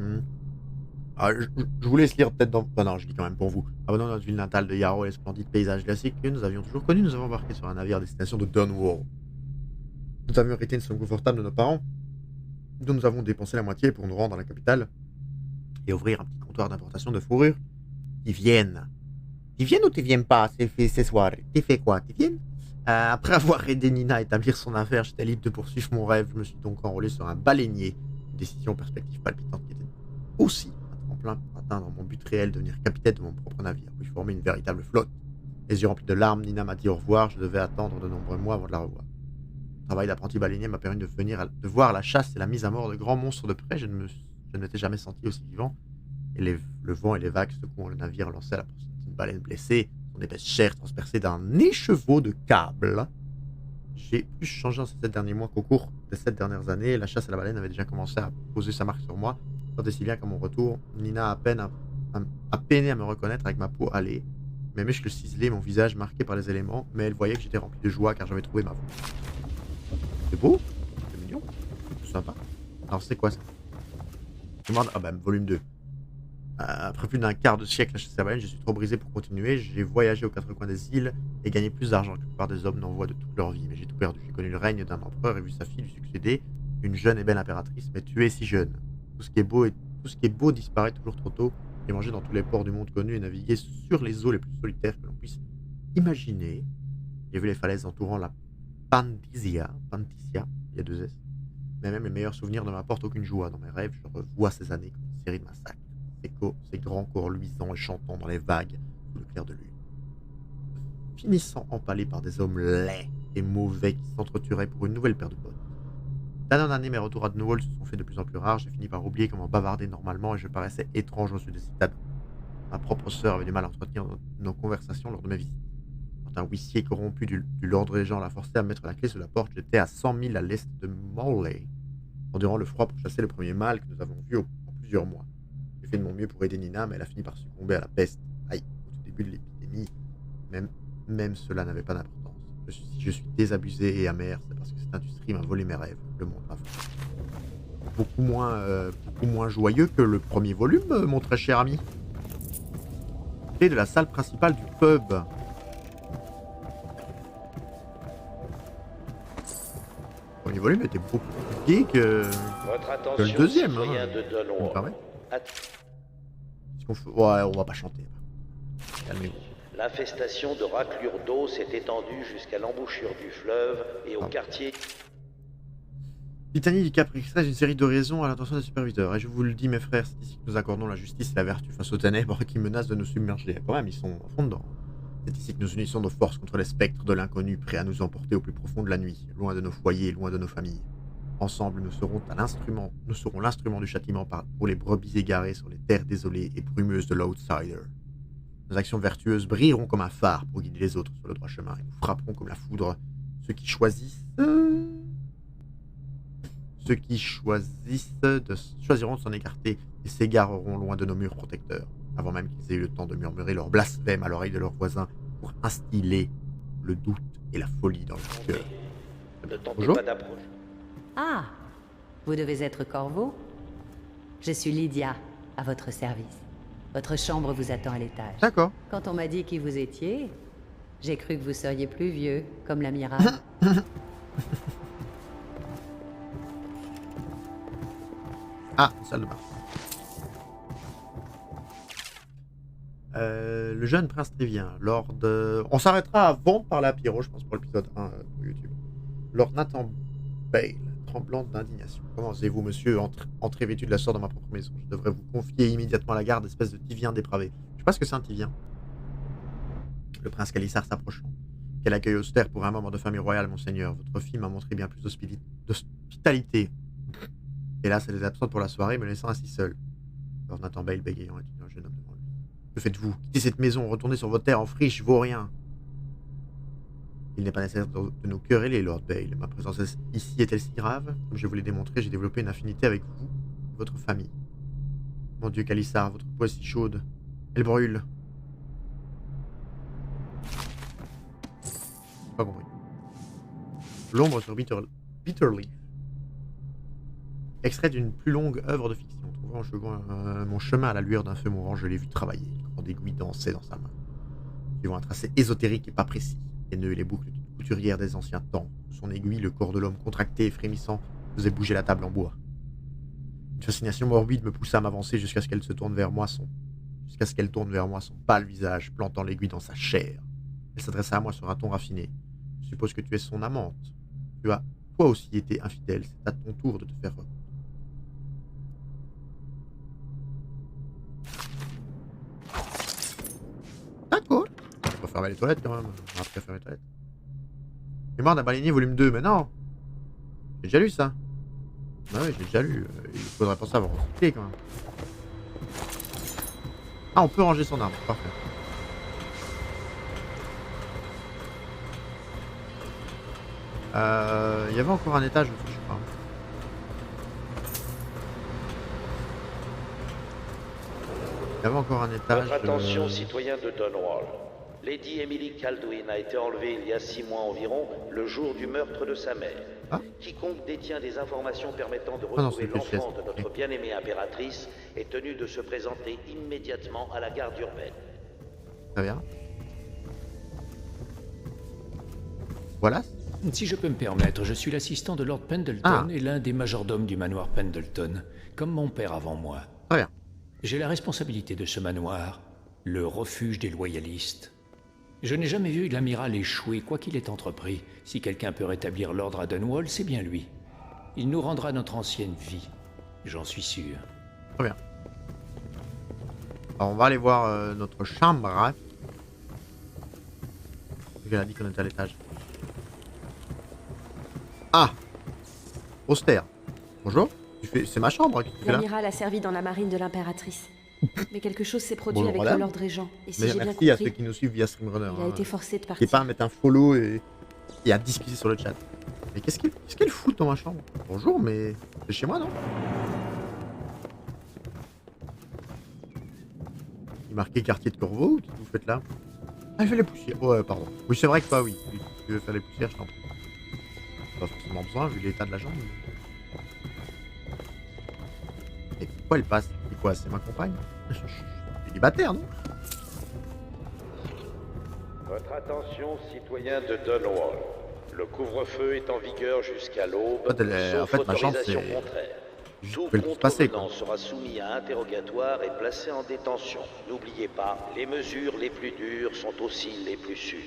Ah, je vous laisse lire peut-être dans... Ah non, je lis quand même pour vous. Abandonnant notre ville natale de Yarrow et les splendides paysages classiques que nous avions toujours connus, nous avons embarqué sur un navire à destination de Dunwall. Nous avions hérité une somme confortable de nos parents, dont nous avons dépensé la moitié pour nous rendre à la capitale et ouvrir un petit comptoir d'importation de fourrure. Ils viennent. Ils viennent ou tu viens pas ces soirées? Tu fais quoi? Tu viens? Après avoir aidé Nina à établir son affaire, j'étais libre de poursuivre mon rêve. Je me suis donc enrôlé sur un baleinier. Une décision perspective palpitante qui était aussi un tremplin pour atteindre mon but réel, devenir capitaine de mon propre navire, puis former une véritable flotte. Les yeux remplis de larmes, Nina m'a dit au revoir. Je devais attendre de nombreux mois avant de la revoir. Le travail d'apprenti baleinier m'a permis de voir la chasse et la mise à mort de grands monstres de près. Je ne m'étais jamais senti aussi vivant. Et le vent et les vagues secouant le navire lançaient à la poursuite d'une baleine blessée, son épaisse chair transpercée d'un écheveau de câbles. J'ai plus changé en ces 7 derniers mois qu'au cours des 7 dernières années. La chasse à la baleine avait déjà commencé à poser sa marque sur moi. Tant et si bien qu'à mon retour, Nina a peiné à me reconnaître avec ma peau hâlée. Mes muscles ciselés, mon visage marqué par les éléments, mais elle voyait que j'étais rempli de joie car j'avais trouvé ma voie. C'est beau, c'est mignon, c'est sympa. Alors c'est quoi ça? Je demande... Ah bah volume 2. Après plus d'un quart de siècle à chasser la baleine, je suis trop brisé pour continuer. J'ai voyagé aux quatre coins des îles et gagné plus d'argent que la plupart des hommes n'envoient de toute leur vie. Mais j'ai tout perdu. J'ai connu le règne d'un empereur et vu sa fille lui succéder, une jeune et belle impératrice, mais tuée si jeune. Tout ce qui est beau disparaît toujours trop tôt. J'ai mangé dans tous les ports du monde connu et navigué sur les eaux les plus solitaires que l'on puisse imaginer. J'ai vu les falaises entourant la Panticia, il y a 2 S. Mais même les meilleurs souvenirs ne m'apportent aucune joie. Dans mes rêves, je revois ces années comme une série de massacres. Ces grands corps luisants et chantant dans les vagues sous le clair de lune. Finissant empalés par des hommes laids et mauvais qui s'entretueraient pour une nouvelle paire de bottes. D'année en année, mes retours à Dunwall se sont fait de plus en plus rares. J'ai fini par oublier comment bavarder normalement et je paraissais étrange aux yeux des citadins. Ma propre sœur avait du mal à entretenir nos conversations lors de mes visites. Quand un huissier corrompu du Lord Régent l'a forcé à mettre la clé sous la porte, j'étais à 100 000 à l'est de Morley, endurant le froid pour chasser le premier mâle que nous avons vu en plusieurs mois. J'ai fait de mon mieux pour aider Nina, mais elle a fini par succomber à la peste. Aïe, au tout début de l'épidémie, même cela n'avait pas d'importance. Si je suis désabusé et amer, c'est parce que cette industrie m'a volé mes rêves, le monde m'a volé. Beaucoup moins joyeux que le premier volume, mon très cher ami. Clé de la salle principale du pub. Le premier volume était beaucoup plus gai que le deuxième. Ouais, on va pas chanter. Calmez-vous. L'infestation de raclures d'eau s'est étendue jusqu'à l'embouchure du fleuve et au quartier. Litanie du Cap extrait une série d'oraisons à l'intention des superviseurs. Et je vous le dis, mes frères, c'est ici que nous accordons la justice et la vertu face aux ténèbres qui menacent de nous submerger. Quand même, ils sont à fond dedans. C'est ici que nous unissons nos forces contre les spectres de l'inconnu, prêts à nous emporter au plus profond de la nuit, loin de nos foyers, loin de nos familles. Ensemble, nous serons l'instrument du châtiment pour les brebis égarées sur les terres désolées et brumeuses de l'Outsider. Nos actions vertueuses brilleront comme un phare pour guider les autres sur le droit chemin et nous frapperons comme la foudre ceux qui choisissent choisiront de s'en écarter et s'égareront loin de nos murs protecteurs, avant même qu'ils aient eu le temps de murmurer leur blasphème à l'oreille de leurs voisins pour instiller le doute et la folie dans leur cœur. Bonjour. Ah, vous devez être Corvo? Je suis Lydia, à votre service. Votre chambre vous attend à l'étage. D'accord. Quand on m'a dit qui vous étiez, j'ai cru que vous seriez plus vieux, comme l'amiral. Ah, salle de bain. Le jeune prince Trivien, Lord... On s'arrêtera avant de parler à Pierrot, je pense, pour l'épisode 1 pour YouTube. Lord Nathan Bale, tremblante d'indignation. Comment osez-vous, monsieur, entrer vêtu de la sorte dans ma propre maison? Je devrais vous confier immédiatement à la garde, espèce de Tivien dépravé. Je sais pas ce que c'est un Tivien. Le prince Calissar s'approchant. Quel accueil austère pour un membre de famille royale, monseigneur. Votre fille m'a montré bien plus d'hospitalité. Hélas, elle est absente pour la soirée, me laissant ainsi seul. Lord Nathan Bale bégayant et un jeune homme devant lui. Que faites-vous? Quittez cette maison, retournez sur votre terre en friche, vaut rien. Il n'est pas nécessaire de nous quereller, Lord Bale. Ma présence ici est-elle si grave? Comme je vous l'ai démontré, j'ai développé une affinité avec vous et votre famille. Mon Dieu, Calissar, votre peau est si chaude. Elle brûle. Pas compris. L'ombre sur Bitterleaf. Extrait d'une plus longue œuvre de fiction. Trouvant mon chemin à la lueur d'un feu mourant, je l'ai vu travailler. Le grand aiguille dansait dans sa main. Suivant un tracé ésotérique et pas précis. Les nœuds et les boucles d'une couturière des anciens temps. Sous son aiguille, le corps de l'homme contracté et frémissant faisait bouger la table en bois. Une fascination morbide me poussa à m'avancer jusqu'à ce qu'elle tourne vers moi son pâle visage, plantant l'aiguille dans sa chair. Elle s'adressa à moi sur un ton raffiné. Je suppose que tu es son amante. Tu as, toi aussi, été infidèle. C'est à ton tour de te faire reconnaître. D'accord. On va fermer les toilettes quand même. On va après fermer les toilettes. Mémoire d'un baleinier volume 2, mais non. J'ai déjà lu ça. Bah oui, j'ai déjà lu. Il faudrait penser à avoir recyclé quand même. Ah, on peut ranger son arme. Parfait. Il y avait encore un étage aussi, je crois. Il y avait encore un étage. Votre attention, citoyen de Dunwall. Lady Emily Kaldwin a été enlevée il y a 6 mois environ, le jour du meurtre de sa mère. Ah. Quiconque détient des informations permettant de retrouver l'enfant de notre bien-aimée impératrice est tenu de se présenter immédiatement à la garde urbaine. Très bien. Voilà. Si je peux me permettre, je suis l'assistant de Lord Pendleton et l'un des majordomes du manoir Pendleton, comme mon père avant moi. Très bien. J'ai la responsabilité de ce manoir, le refuge des loyalistes. Je n'ai jamais vu l'amiral échouer, quoi qu'il ait entrepris. Si quelqu'un peut rétablir l'ordre à Dunwall, c'est bien lui. Il nous rendra notre ancienne vie, j'en suis sûr. Très bien. Alors on va aller voir notre chambre. Elle a dit qu'on était à l'étage. Ah, Austère. Bonjour. C'est ma chambre. L'amiral a servi dans la marine de l'impératrice. Mais quelque chose s'est produit avec le Lord Régent. Et si j'ai bien compris, merci à ceux qui nous suivent via Streamrunner. Il a été forcé de partir. N'hésitez pas à mettre un follow et à discuter sur le chat. Mais qu'est-ce qu'elle fout dans ma chambre? Bonjour, mais c'est chez moi, non? Il est marqué quartier de Corvo. Qu'est-ce que vous faites là? Ah, il fait les poussières. Ouais, pardon. Oui, c'est vrai que toi, oui. Si tu veux faire les poussières, je t'en prie. Pas forcément besoin vu l'état de la jambe. Et pourquoi elle passe? C'est quoi? C'est ma compagne? Je suis célibataire, non? Votre attention, citoyens de Dunwall. Le couvre-feu est en vigueur jusqu'à l'aube, sauf autorisation contraire. Tout contrevenant sera soumis à interrogatoire et placé en détention. N'oubliez pas, les mesures les plus dures sont aussi les plus sûres.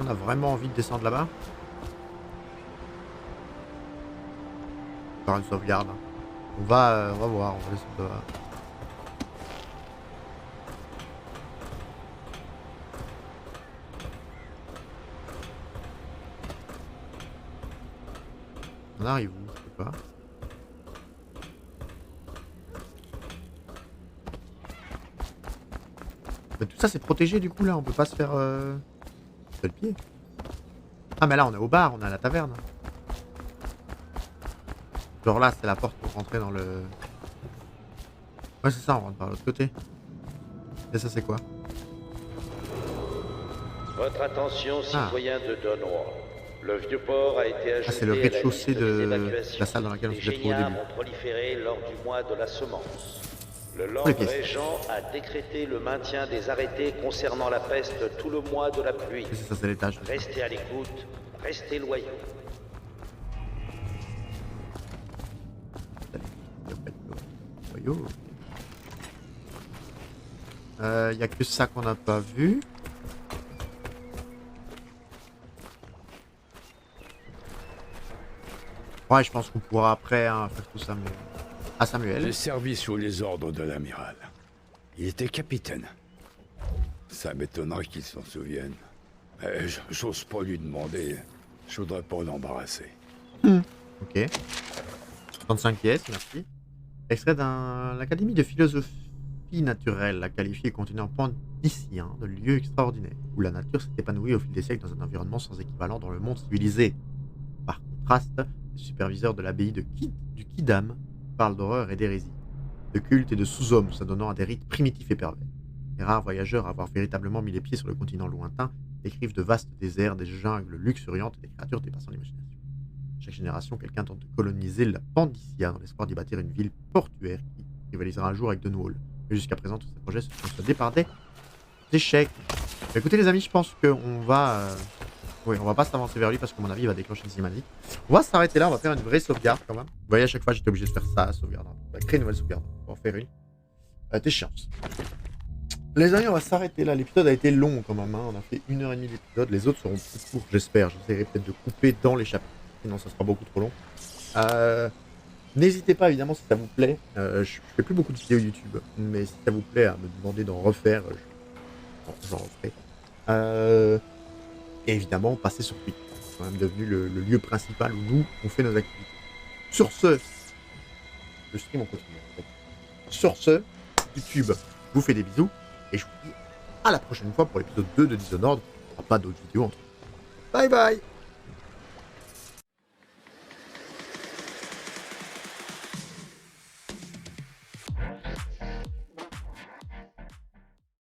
On a vraiment envie de descendre là-bas? Faire une sauvegarde. On va voir, on va descendre là-bas. On arrive où? Je sais pas. Mais tout ça c'est protégé du coup là, on peut pas se faire le pied. Ah mais là on est au bar, on est à la taverne. Genre là c'est la porte pour rentrer dans le... Ouais c'est ça, on rentre par l'autre côté. Et ça c'est quoi? Votre attention citoyens de Dunwall. Le vieux port a été ajouté c'est le rez-de-chaussée de la salle dans laquelle on s'était trouvé au début. Ont proliféré lors du mois de la semence. Le Lord Régent a décrété le maintien des arrêtés concernant la peste tout le mois de la pluie. C'est ça, c'est l'étage. Restez à l'écoute, restez loyaux. Y a que ça qu'on n'a pas vu. Ouais, je pense qu'on pourra après faire tout ça, mais... À Samuel. J'ai servi sous les ordres de l'amiral. Il était capitaine. Ça m'étonnerait qu'il s'en souvienne. J'ose pas lui demander. Je voudrais pas l'embarrasser. Ok. 35 pièces, merci. Extrait de l'Académie de philosophie naturelle, la qualifiée continent pandicien de lieu extraordinaire, où la nature s'est épanouie au fil des siècles dans un environnement sans équivalent dans le monde civilisé. Par contraste, les superviseurs de l'abbaye du Quidam parlent d'horreur et d'hérésie, de culte et de sous-hommes s'adonnant à des rites primitifs et pervers. Les rares voyageurs à avoir véritablement mis les pieds sur le continent lointain décrivent de vastes déserts, des jungles luxuriantes et des créatures dépassant l'imagination. Chaque génération, quelqu'un tente de coloniser la Pandicia dans l'espoir d'y bâtir une ville portuaire qui rivalisera un jour avec Dunwall. Mais jusqu'à présent, tous ces projets se sont soldés par des échecs. Écoutez les amis, je pense qu'on va... Oui, on va pas s'avancer vers lui parce qu'à mon avis, il va déclencher une cinématique. On va s'arrêter là, on va faire une vraie sauvegarde quand même. Vous voyez, à chaque fois, j'étais obligé de faire ça, sauvegarde. On va créer une nouvelle sauvegarde. On va en faire une. Déchéance. Les amis, on va s'arrêter là. L'épisode a été long quand même. On a fait 1h30 d'épisode. Les autres seront plus courts, j'espère. J'essaierai peut-être de couper dans les chapitres. Sinon, ça sera beaucoup trop long. N'hésitez pas, évidemment, si ça vous plaît. Je fais plus beaucoup de vidéos YouTube. Mais si ça vous plaît, à me demander d'en refaire, j'en referai. Et évidemment, passer sur Twitch. C'est quand même devenu le lieu principal où nous, on fait nos activités. Sur ce, le stream, on continue. Sur ce, YouTube vous fait des bisous. Et je vous dis à la prochaine fois pour l'épisode 2 de Dishonored. Il n'y aura pas d'autres vidéos entre. Bye bye!